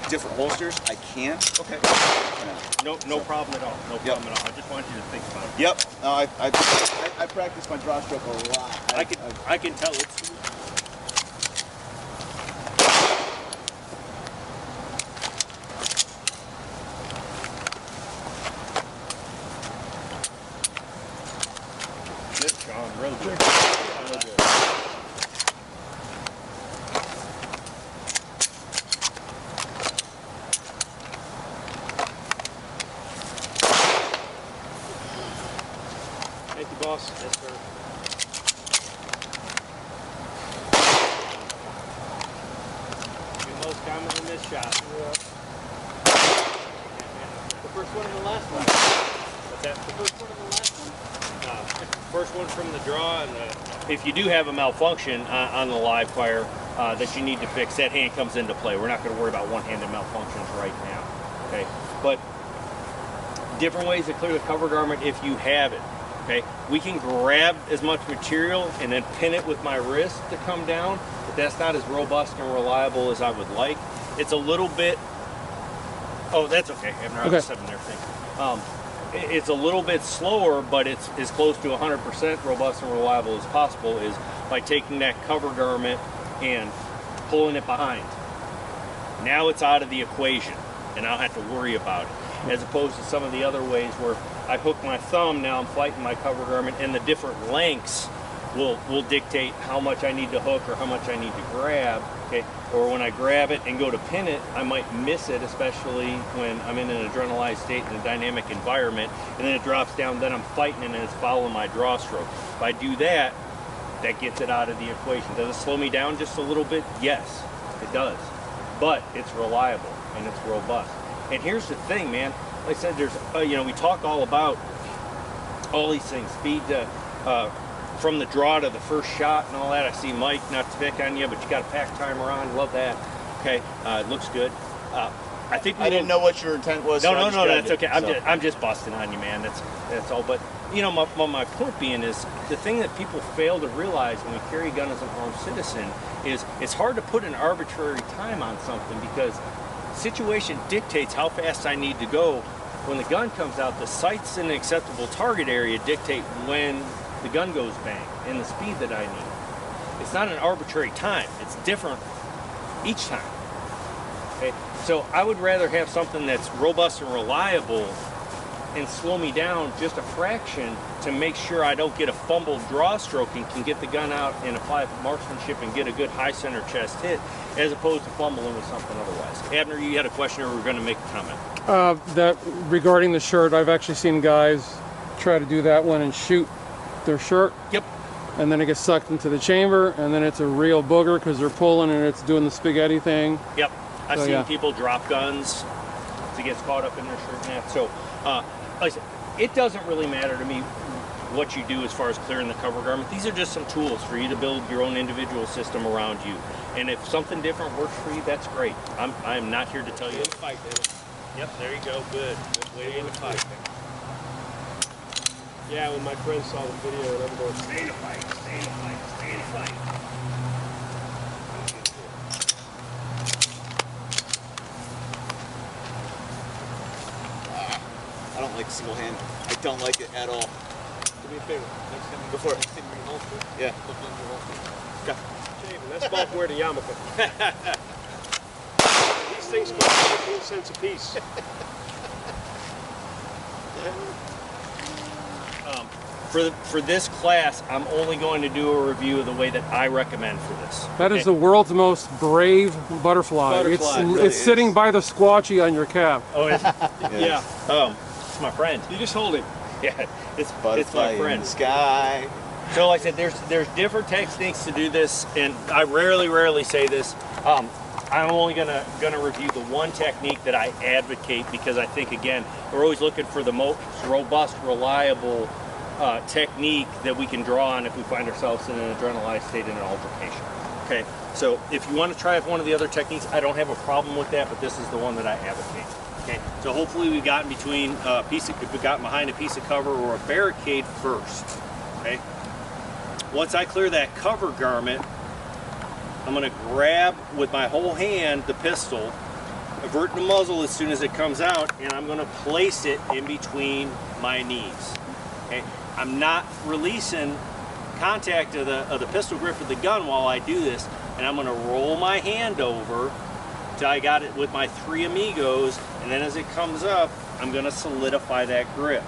different holsters, I can't. Okay. No problem at all. No problem at all. I just want you to think about it. Yep. No, I practice my draw stroke a lot. I can tell it's. coming in this shot. The first one and the last one. What's that? The first one and the last one? First one from the draw, and if you do have a malfunction on the live fire that you need to fix, that hand comes into play. We're not going to worry about one-handed malfunctions right now. Okay, but different ways to clear the cover garment if you have it. Okay, we can grab as much material and then pin it with my wrist to come down, but that's not as robust and reliable as I would like. It's a little bit. Oh, that's okay. I was sitting there thinking. It's a little bit slower, but it's as close to 100% robust and reliable as possible is by taking that cover garment and pulling it behind. Now it's out of the equation, and I don't have to worry about it. As opposed to some of the other ways where I hook my thumb, now I'm fighting my cover garment, and the different lengths will dictate how much I need to hook or how much I need to grab. Okay, or when I grab it and go to pin it, I might miss it, especially when I'm in an adrenalized state in a dynamic environment, and then it drops down, then I'm fighting and it's following my draw stroke. If I do that, that gets it out of the equation. Does it slow me down just a little bit? Yes, it does. But it's reliable and it's robust. And here's the thing, man. Like I said, there's, we talk all about all these things, speed to, from the draw to the first shot and all that. I see Mike, not to pick on you, but you got a pack timer on. Love that. Okay, it looks good. I think I didn't know what your intent was. No, so no, that's okay. I'm just busting on you, man. That's all. But my point being is the thing that people fail to realize when we carry a gun as an armed citizen is it's hard to put an arbitrary time on something because situation dictates how fast I need to go. When the gun comes out, the sights in the acceptable target area dictate when the gun goes bang and the speed that I need. It's not an arbitrary time. It's different each time. Okay? So I would rather have something that's robust and reliable and slow me down just a fraction to make sure I don't get a fumbled draw stroke and can get the gun out and apply marksmanship and get a good high center chest hit, as opposed to fumbling with something otherwise. Abner, you had a question or we're going to make a comment? That regarding the shirt, I've actually seen guys try to do that one and shoot their shirt. Yep. And then it gets sucked into the chamber, and then it's a real booger because they're pulling and it's doing the spaghetti thing. Yep. I've seen people drop guns to get caught up in their shirt and that. So, like I said, it doesn't really matter to me what you do as far as clearing the cover garment. These are just some tools for you to build your own individual system around you. And if something different works for you, that's great. I'm not here to tell you. Fight, Yep, there you go. Good. Good way to fight. Yeah, when my friends saw the video and I'm going, Stay in a fight. Stay in a fight. Stay in a fight. I don't like single hand. I don't like it at all. do me a favor. Next time you Go for it. next time you holster, Yeah. look under your holster. Okay, that's Bob wear the yarmulke. These things cost 15 cents a piece. For this class, I'm only going to do a review of the way that I recommend for this. That is the world's most brave butterfly. It's sitting by the squatchy on your cap. Oh, it's, yeah. It's my friend. You just hold it. Yeah, it's Butterfly my friend. in the sky. So like I said, there's different techniques to do this, and I rarely say this. I'm only gonna review the one technique that I advocate because I think, again, we're always looking for the most robust, reliable technique that we can draw on if we find ourselves in an adrenalized state in an altercation. Okay, so if you want to try one of the other techniques, I don't have a problem with that, but this is the one that I advocate. Okay, so hopefully we've gotten between we've gotten behind a piece of cover or a barricade first. Okay, once I clear that cover garment, I'm going to grab with my whole hand the pistol, avert the muzzle as soon as it comes out, and I'm going to place it in between my knees. Okay, I'm not releasing contact of the pistol grip of the gun while I do this, and I'm going to roll my hand over till I got it with my 3 amigos, and then as it comes up, I'm going to solidify that grip.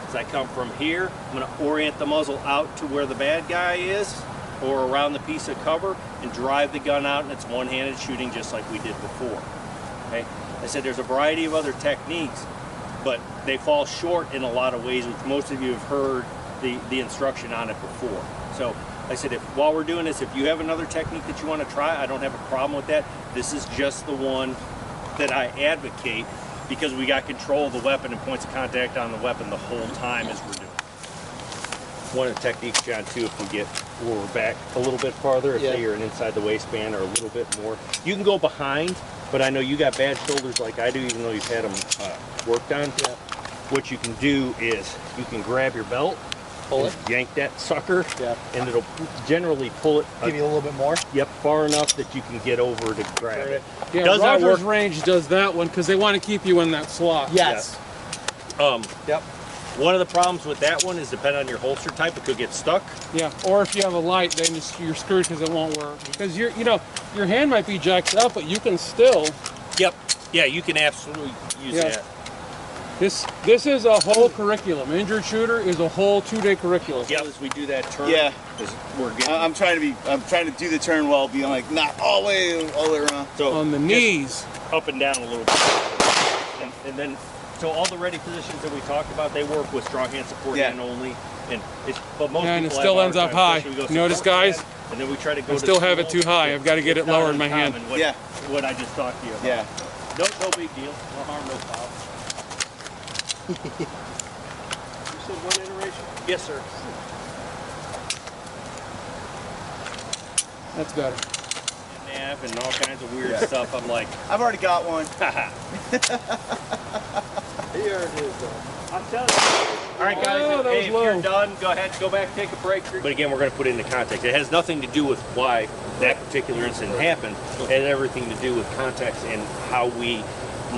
As I come from here, I'm going to orient the muzzle out to where the bad guy is, or around the piece of cover, and drive the gun out, and it's one-handed shooting just like we did before. Okay, I said there's a variety of other techniques, but they fall short in a lot of ways, which most of you have heard the instruction on it before. So I said, while we're doing this, if you have another technique that you want to try, I don't have a problem with that. This is just the one that I advocate because we got control of the weapon and points of contact on the weapon the whole time as we're doing it. One of the techniques, John, too, if we get where we're back a little bit farther, if say you're inside the waistband or a little bit more, you can go behind, but I know you got bad shoulders like I do, even though you've had them worked on. What you can do is you can grab your belt, pull it, yank that sucker, and it'll generally pull it. Give you a little bit more. Yep, far enough that you can get over to grab it. Yeah, Does that Rogers work? Range does that one because they want to keep you in that slot. Yes. Yep. One of the problems with that one is depending on your holster type, it could get stuck. Yeah, or if you have a light, then you're screwed because it won't work. Because your hand might be jacked up, but you can still. Yep. Yeah, you can absolutely use that. This is a whole curriculum. Injured shooter is a whole 2-day curriculum. Yeah, as we do that turn. Yeah. We're getting. I'm trying to do the turn while being like not all the way around. So On the knees. up and down a little bit, and then so all the ready positions that we talked about, they work with strong hand support hand only, but most And it people still have ends up hard high. time, so we go You notice, support guys? hand, and then we try to go. I still have it too high. I've got to get it lower in my hand. What I just talked to you about. Yeah. No big deal. No harm, no foul. You said one iteration? Yes, sir. That's better. Nap and all kinds of weird stuff. I'm like, I've already got one. Here it is, though. I'm telling you. All right, guys. Oh, that hey, was if low. you're done, go ahead, go back, take a break. But again, we're going to put it into context. It has nothing to do with why that particular incident happened. It has everything to do with context and how we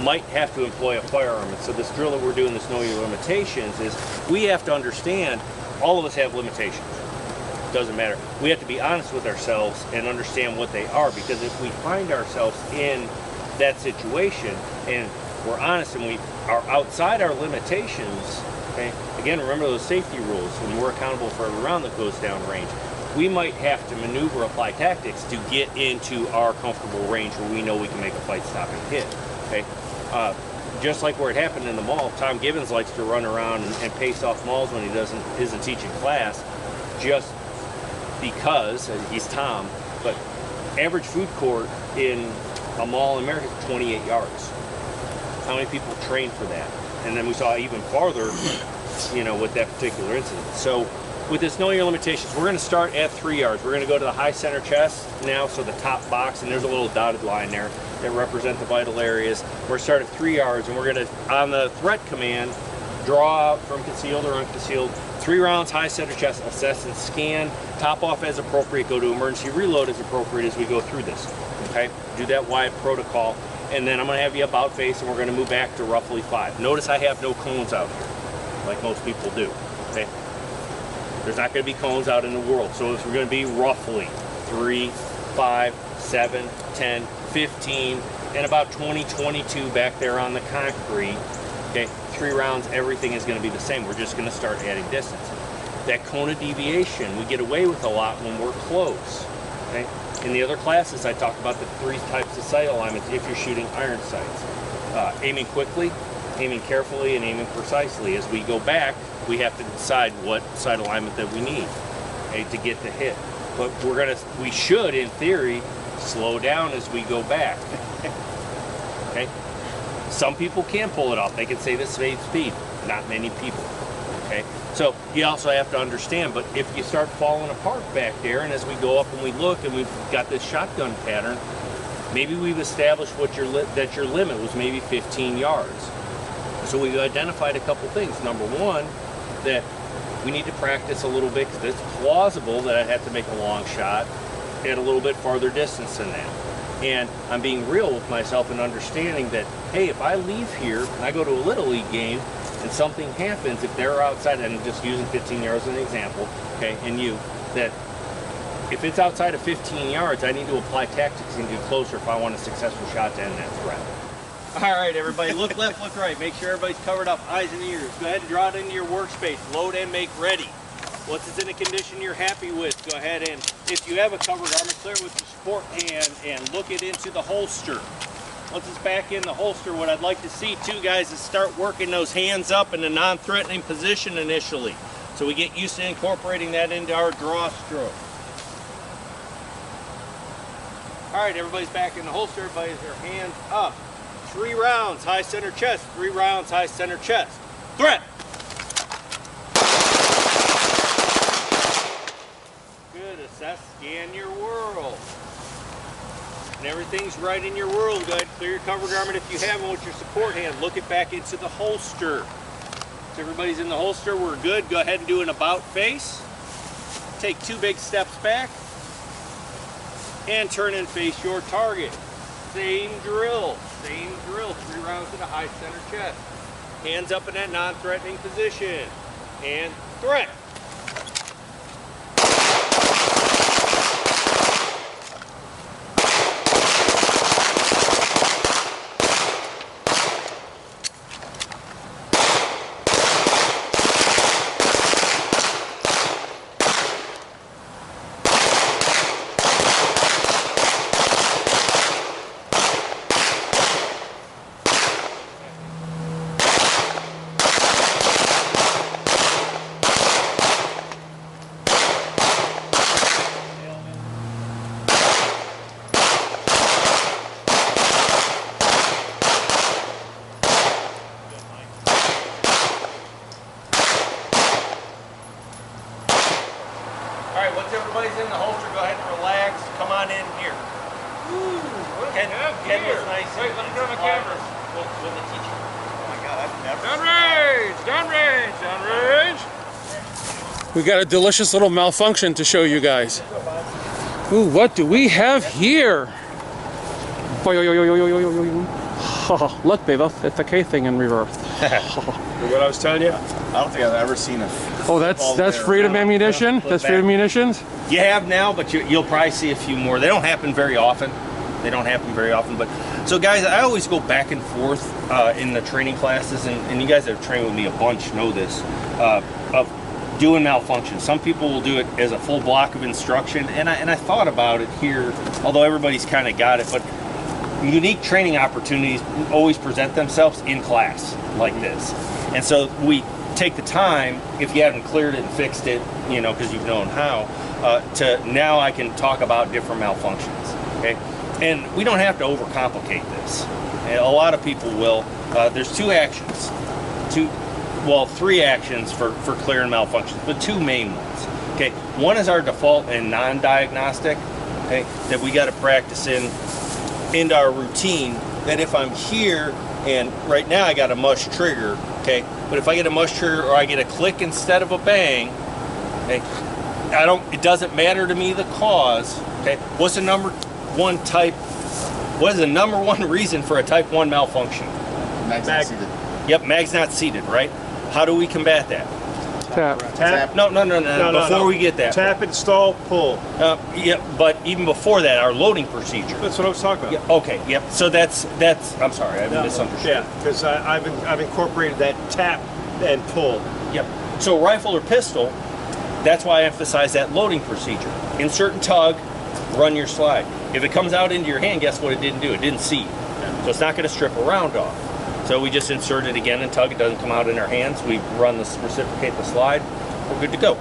might have to employ a firearm. And so this drill that we're doing, this know your limitations, is we have to understand all of us have limitations. Doesn't matter. We have to be honest with ourselves and understand what they are, because if we find ourselves in that situation and we're honest and we are outside our limitations, okay, again, remember those safety rules when we're accountable for every round that goes down range. We might have to maneuver, apply tactics to get into our comfortable range where we know we can make a fight stopping hit. Okay, just like where it happened in the mall, Tom Gibbons likes to run around and pace off malls when he isn't teaching class, just because he's Tom. But average food court in a mall in America is 28 yards. How many people train for that? And then we saw even farther, with that particular incident. So with this knowing your limitations, we're going to start at 3 yards. We're going to go to the high center chest now, so the top box, and there's a little dotted line there that represent the vital areas. We're going to start at 3 yards, and we're going to, on the threat command, draw out from concealed or unconcealed, 3 rounds, high center chest, assess and scan, top off as appropriate, go to emergency reload as appropriate as we go through this. Okay, do that wide protocol, and then I'm going to have you about face, and we're going to move back to roughly 5. Notice I have no cones out here, like most people do. Okay, there's not going to be cones out in the world, so we're going to be roughly 3, 5, 7, 10, 15, and about 20, 22 back there on the concrete. Okay, 3 rounds, everything is going to be the same. We're just going to start adding distance. That cone of deviation, we get away with a lot when we're close. Okay, in the other classes, I talk about the 3 types of sight alignments if you're shooting iron sights. Aiming quickly, aiming carefully, and aiming precisely. As we go back, we have to decide what sight alignment that we need, okay, to get the hit. But we should, in theory, slow down as we go back. Okay. Some people can pull it off. They can say this saves speed. Not many people. Okay. So you also have to understand, but if you start falling apart back there, and as we go up and we look and we've got this shotgun pattern, maybe we've established that your limit was maybe 15 yards. So we've identified a couple things. Number one, that we need to practice a little bit, because it's plausible that I'd have to make a long shot at a little bit farther distance than that. And I'm being real with myself and understanding that, hey, if I leave here and I go to a Little League game and something happens, if they're outside, and I'm just using 15 yards as an example, okay, and that if it's outside of 15 yards, I need to apply tactics and get closer if I want a successful shot to end that threat. All right, everybody, look left, look right. Make sure everybody's covered up, eyes and ears. Go ahead and draw it into your workspace. Load and make ready. Once it's in a condition you're happy with, go ahead and, if you have a covered armor, clear it with your support hand and look it into the holster. Once it's back in the holster, what I'd like to see too, guys, is start working those hands up in a non-threatening position initially. So we get used to incorporating that into our draw stroke. All right, everybody's back in the holster. Everybody's their hands up. 3 rounds, high center chest. 3 rounds, high center chest. Threat. Good. Assess, scan your world. And everything's right in your world. Go ahead and clear your cover garment if you have one with your support hand. Look it back into the holster. So everybody's in the holster. We're good. Go ahead and do an about face. Take 2 big steps back. And turn and face your target. Same drill. 3 rounds to the high center chest. Hands up in that non-threatening position. And threat. Once everybody's in the holster, go ahead and relax. Come on in here. Ooh, Ken was nice. Wait, let me go on the camera. With the teacher. Oh my God, I've never. Down range. We got a delicious little malfunction to show you guys. Ooh, what do we have here? Oh, look, babe, it's the K thing in reverse. What I was telling you? I don't think I've ever seen a. Oh, that's freedom ammunition. That's freedom munitions. You have now, but you'll probably see a few more. They don't happen very often. But so guys, I always go back and forth in the training classes, and you guys that have trained with me a bunch know this, of doing malfunction. Some people will do it as a full block of instruction, and I thought about it here, although everybody's kind of got it, but unique training opportunities always present themselves in class like this. And so we take the time, if you haven't cleared it and fixed it, you know, because you've known how, to now I can talk about different malfunctions, okay? And we don't have to overcomplicate this. And a lot of people will. There's 3 actions for clearing malfunctions, but 2 main ones, okay? One is our default and non-diagnostic, okay, that we got to practice into our routine, that if I'm here and right now I got a mush trigger, okay, but if I get a mush trigger or I get a click instead of a bang, okay, it doesn't matter to me the cause, okay. What is the number one reason for a type 1 malfunction? Mag's not seated. Yep, mag's not seated, right? How do we combat that? Tap. No. Before we get that. Tap, install, pull. Yeah, but even before that, our loading procedure. That's what I was talking about. Yeah, okay, yep. So that's. I'm sorry, I misunderstood. Yeah, because I've incorporated that tap and pull. Yep. So rifle or pistol, that's why I emphasize that loading procedure. Insert and tug, run your slide. If it comes out into your hand, guess what it didn't do? It didn't seat. So it's not going to strip a round off. So we just insert it again and tug. It doesn't come out in our hands. We reciprocate the slide. We're good to go.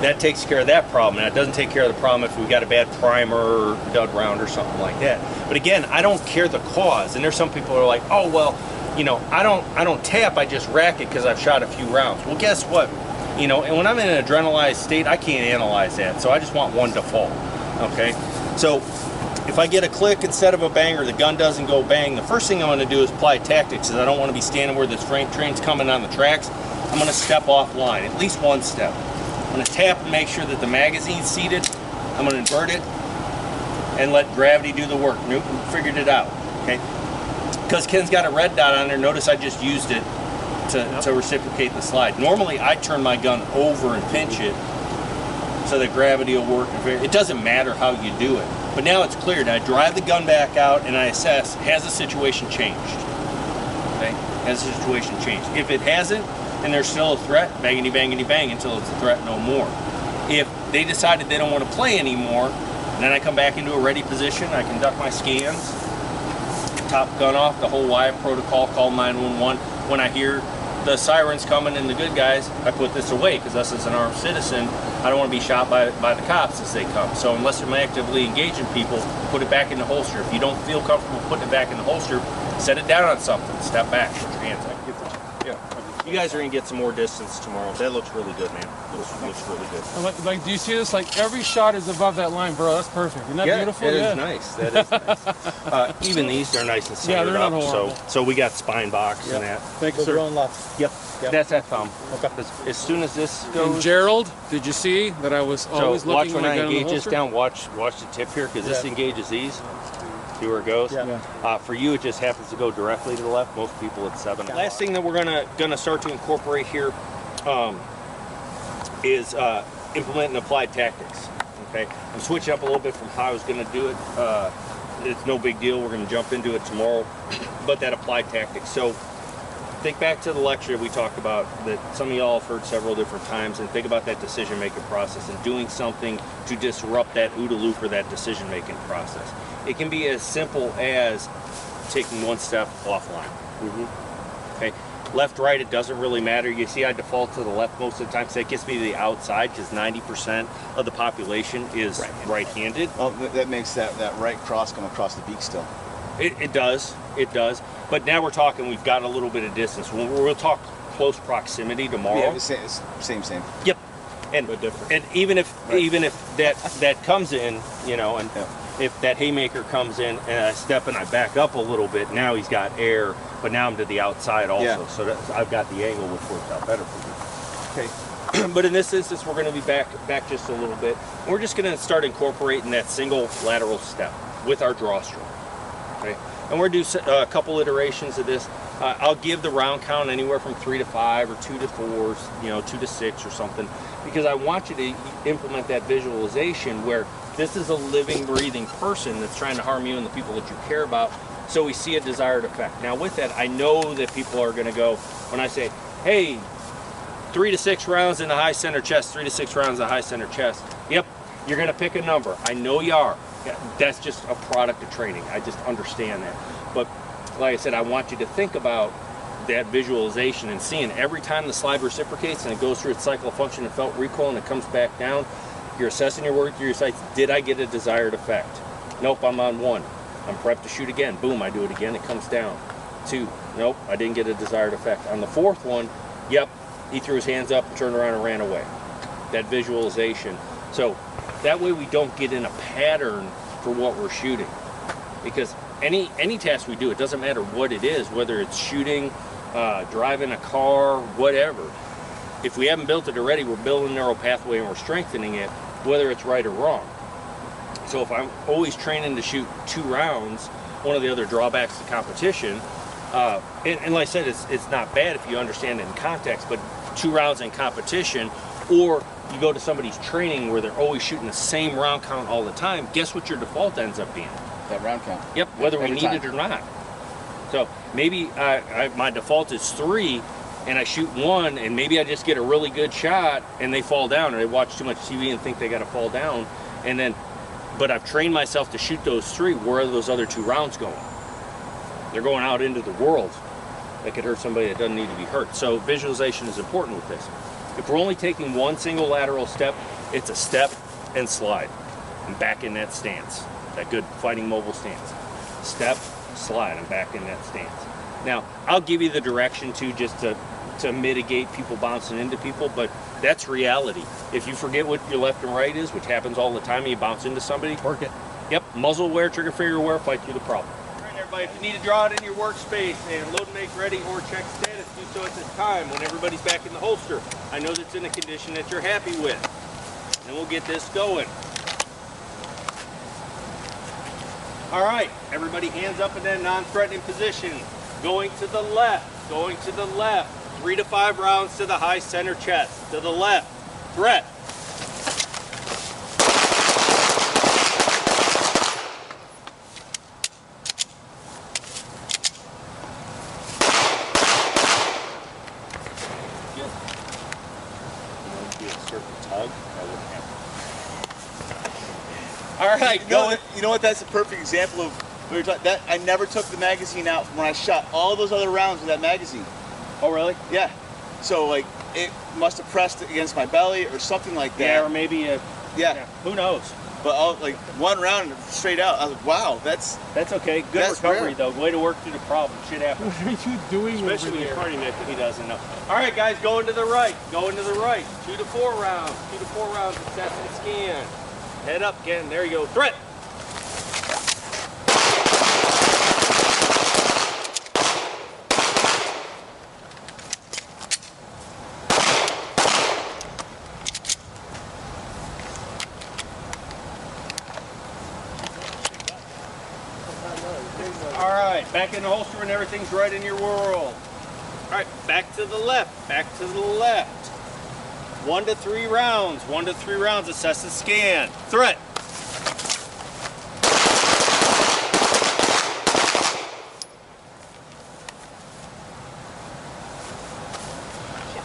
That takes care of that problem. Now, it doesn't take care of the problem if we got a bad primer or dud round or something like that. But again, I don't care the cause. And there's some people who are like, oh well, you know, I don't tap. I just rack it because I've shot a few rounds. Well, guess what? You know, and when I'm in an adrenalized state, I can't analyze that. So I just want one default. Okay, so if I get a click instead of a bang, or the gun doesn't go bang, the first thing I want to do is apply tactics, because I don't want to be standing where this train's coming on the tracks. I'm going to step offline, at least one step. I'm going to tap and make sure that the magazine's seated. I'm going to invert it and let gravity do the work. Newton figured it out, okay? Because Ken's got a red dot on there, notice I just used it to reciprocate the slide. Normally I turn my gun over and pinch it so that gravity will work. It doesn't matter how you do it. But now it's cleared. I drive the gun back out and I assess, has the situation changed? Okay? Has the situation changed? If it hasn't, and there's still a threat, bangity bangity bang until it's a threat no more. If they decided they don't want to play anymore, then I come back into a ready position, I conduct my scans, top gun off, the whole WIAP protocol, call 911. When I hear the sirens coming and the good guys, I put this away because us as an armed citizen, I don't want to be shot by the cops as they come. So unless I'm actively engaging people, put it back in the holster. If you don't feel comfortable putting it back in the holster, set it down on something. Step back, put your hands up. Yeah. You guys are gonna get some more distance tomorrow. That looks really good, man. Looks really good. Like, do you see this? Like, every shot is above that line, bro. That's perfect. Isn't that beautiful? It is nice. That is nice. Even these, they're nice and centered they're not up. horrible. So we got spine box and that. Thank you, sir. Going left. Yep. That's that thumb. Okay. As soon as this goes. And Gerald, did you see that I was always watch looking when when I got in the engage this holster? down. Watch the tip here because this engages these. See where it goes? Yeah. For you, it just happens to go directly to the left. Most people, it's 7. Last thing that we're gonna start to incorporate here is implement and applied tactics. Okay, I'm switching up a little bit from how I was gonna do it. It's no big deal. We're gonna jump into it tomorrow, but that applied tactics. So think back to the lecture we talked about that some of y'all have heard several different times, and think about that decision-making process and doing something to disrupt that OODA loop or that decision-making process. It can be as simple as taking one step offline. Okay, left, right, it doesn't really matter. You see, I default to the left most of the time, so that gets me to the outside because 90% of the population is right-handed. Oh, that makes that right cross come across the beak still. It does. But now we're talking, we've got a little bit of distance. We'll talk close proximity tomorrow. Yeah, same. Yep. And even if that comes in, you know, and if that haymaker comes in and I step and I back up a little bit, now he's got air, but now I'm to the outside also. Yeah. So I've got the angle, which works out better for me. Okay. But in this instance, we're going to be back just a little bit. We're just going to start incorporating that single lateral step with our drawstring. Okay. And we're going to do a couple iterations of this. I'll give the round count anywhere from 3 to 5 or 2 to 4, you know, 2 to 6 or something, because I want you to implement that visualization where this is a living, breathing person that's trying to harm you and the people that you care about, so we see a desired effect. Now with that, I know that people are going to go, when I say, hey, 3 to 6 rounds in the high center chest, 3 to 6 rounds in the high center chest. Yep, you're going to pick a number. I know you are. That's just a product of training. I just understand that. But like I said, I want you to think about that visualization and seeing every time the slide reciprocates and it goes through its cycle of function and felt recoil and it comes back down, you're assessing your work through your sights. Did I get a desired effect? Nope, I'm on 1. I'm prepped to shoot again. Boom, I do it again, it comes down. 2, nope, I didn't get a desired effect. On the 4th one, yep, he threw his hands up, turned around and ran away. That visualization. So that way we don't get in a pattern for what we're shooting. Because any task we do, it doesn't matter what it is, whether it's shooting, driving a car, whatever. If we haven't built it already, we're building a neural pathway and we're strengthening it, whether it's right or wrong. So if I'm always training to shoot 2 rounds, one of the other drawbacks to competition, and like I said, it's not bad if you understand it in context, but 2 rounds in competition, or you go to somebody's training where they're always shooting the same round count all the time, guess what your default ends up being? That round count. Yep, whether we Every need time. it or not. So maybe my default is 3, and I shoot 1, and maybe I just get a really good shot, and they fall down, or they watch too much TV and think they got to fall down, and then, but I've trained myself to shoot those 3. Where are those other 2 rounds going? They're going out into the world. That could hurt somebody that doesn't need to be hurt. So visualization is important with this. If we're only taking 1 single lateral step, it's a step and slide. I'm back in that stance, that good fighting mobile stance. Step, slide, I'm back in that stance. Now, I'll give you the direction too, just to mitigate people bouncing into people, but that's reality. If you forget what your left and right is, which happens all the time, and you bounce into somebody, Work it. yep, muzzle wear, trigger finger wear, fight through the problem. All right, everybody, if you need to draw it in your workspace and load and make ready or check status, do so at this time when everybody's back in the holster. I know that's in a condition that you're happy with. And we'll get this going. All right, everybody hands up in that non-threatening position. Going to the left, going to the left. 3 to 5 rounds to the high center chest. To the left, threat. All right, You know what? That's a perfect example of we were talking. That I never took the magazine out from when I shot all those other rounds with that magazine. Oh, really? Yeah. So like it must have pressed against my belly or something like that. Yeah, or maybe a, Yeah. who knows? But like one round straight out, I was like, wow, that's Okay. Good That's recovery, rare. though. Way to work through the problem. Shit happens. What are you doing Especially over when there? you're party Nick, he doesn't know. All right, guys, going to the right. Going to the right. 2 to 4 rounds. 2 to 4 rounds. Assess and scan. Head up again. There you go. Threat. All right, back in the holster when everything's right in your world. All right, back to the left, back to the left. 1 to 3 rounds, 1 to 3 rounds, assess and scan. Threat.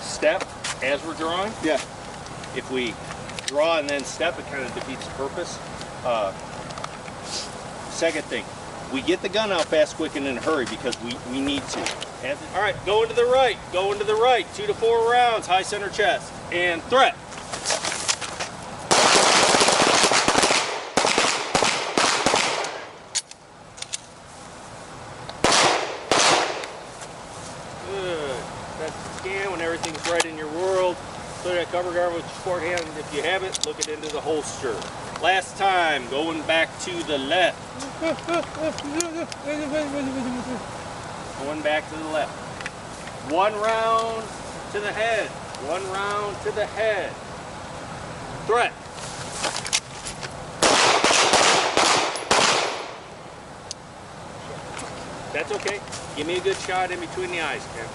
Step, as we're drawing. yeah. If we draw and then step, it kind of defeats the purpose. Second thing, we get the gun out fast, quick, and in a hurry because we need to. All right, going to the right, going to the right. 2 to 4 rounds, high center chest, and threat. Good. That's the scan when everything's right in your world. Clear that cover guard with your shorthand. If you have it, look it into the holster. Last time, going back to the left. Going back to the left. 1 round to the head. 1 round to the head. Threat. That's okay. Give me a good shot in between the eyes, Ken.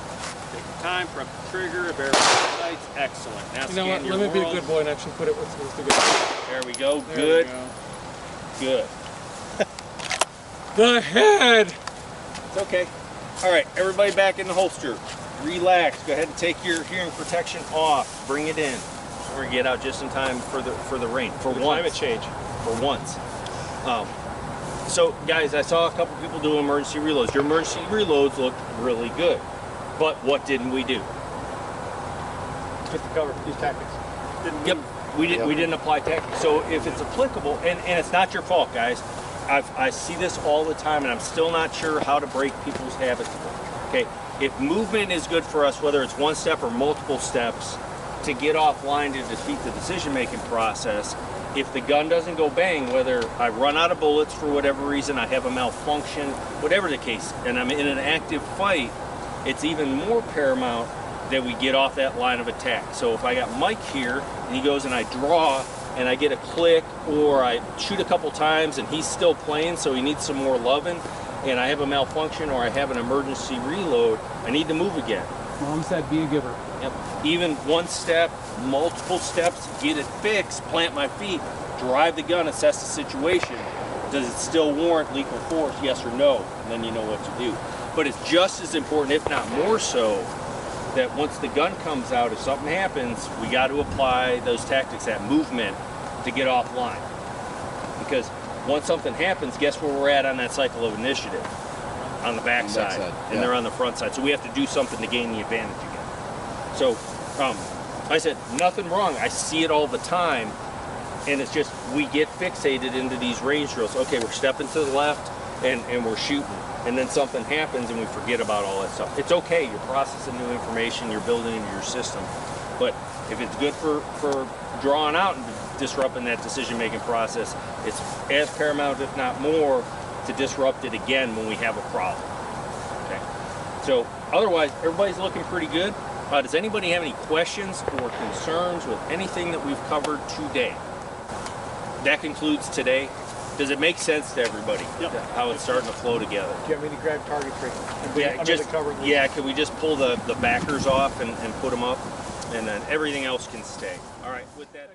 Take your time, prep the trigger, verify the sights. Excellent. Now You know what? scan your Let me be a world. good boy and actually put it what's supposed to go. There we go. There Good. we go. Good. The head. It's okay. All right, everybody back in the holster. Relax. Go ahead and take your hearing protection off. Bring it in. Or get out just in time for the rain. For once. Climate change. For once. So, guys, I saw a couple people do emergency reloads. Your emergency reloads look really good. But what didn't we do? Just to cover these tactics. Yep. We didn't apply tactics. So if it's applicable, and it's not your fault, guys. I see this all the time, and I'm still not sure how to break people's habits. Okay, if movement is good for us, whether it's 1 step or multiple steps, to get offline to defeat the decision-making process, if the gun doesn't go bang, whether I run out of bullets for whatever reason, I have a malfunction, whatever the case, and I'm in an active fight, it's even more paramount that we get off that line of attack. So if I got Mike here, and he goes and I draw, and I get a click, or I shoot a couple times and he's still playing, so he needs some more loving, and I have a malfunction or I have an emergency reload, I need to move again. Mom said be a giver. Yep. Even 1 step, multiple steps, get it fixed, plant my feet, drive the gun, assess the situation. Does it still warrant lethal force, yes or no? And then you know what to do. But it's just as important, if not more so, that once the gun comes out, if something happens, we got to apply those tactics, that movement, to get offline. Because once something happens, guess where we're at on that cycle of initiative? On the backside. And they're on the front side. So we have to do something to gain the advantage again. So, like I said, nothing wrong. I see it all the time. And it's just, we get fixated into these range drills. Okay, we're stepping to the left and we're shooting. And then something happens and we forget about all that stuff. It's okay, you're processing new information, you're building into your system. But if it's good for drawing out and disrupting that decision-making process, it's as paramount, if not more, to disrupt it again when we have a problem. Okay. So otherwise, everybody's looking pretty good. Does anybody have any questions or concerns with anything that we've covered today? That concludes today. Does it make sense to everybody? Yep. How it's starting to flow together? Do you want me to grab target tree? Yeah, can we just pull the backers off and put them up, and then everything else can stay. All right, with that.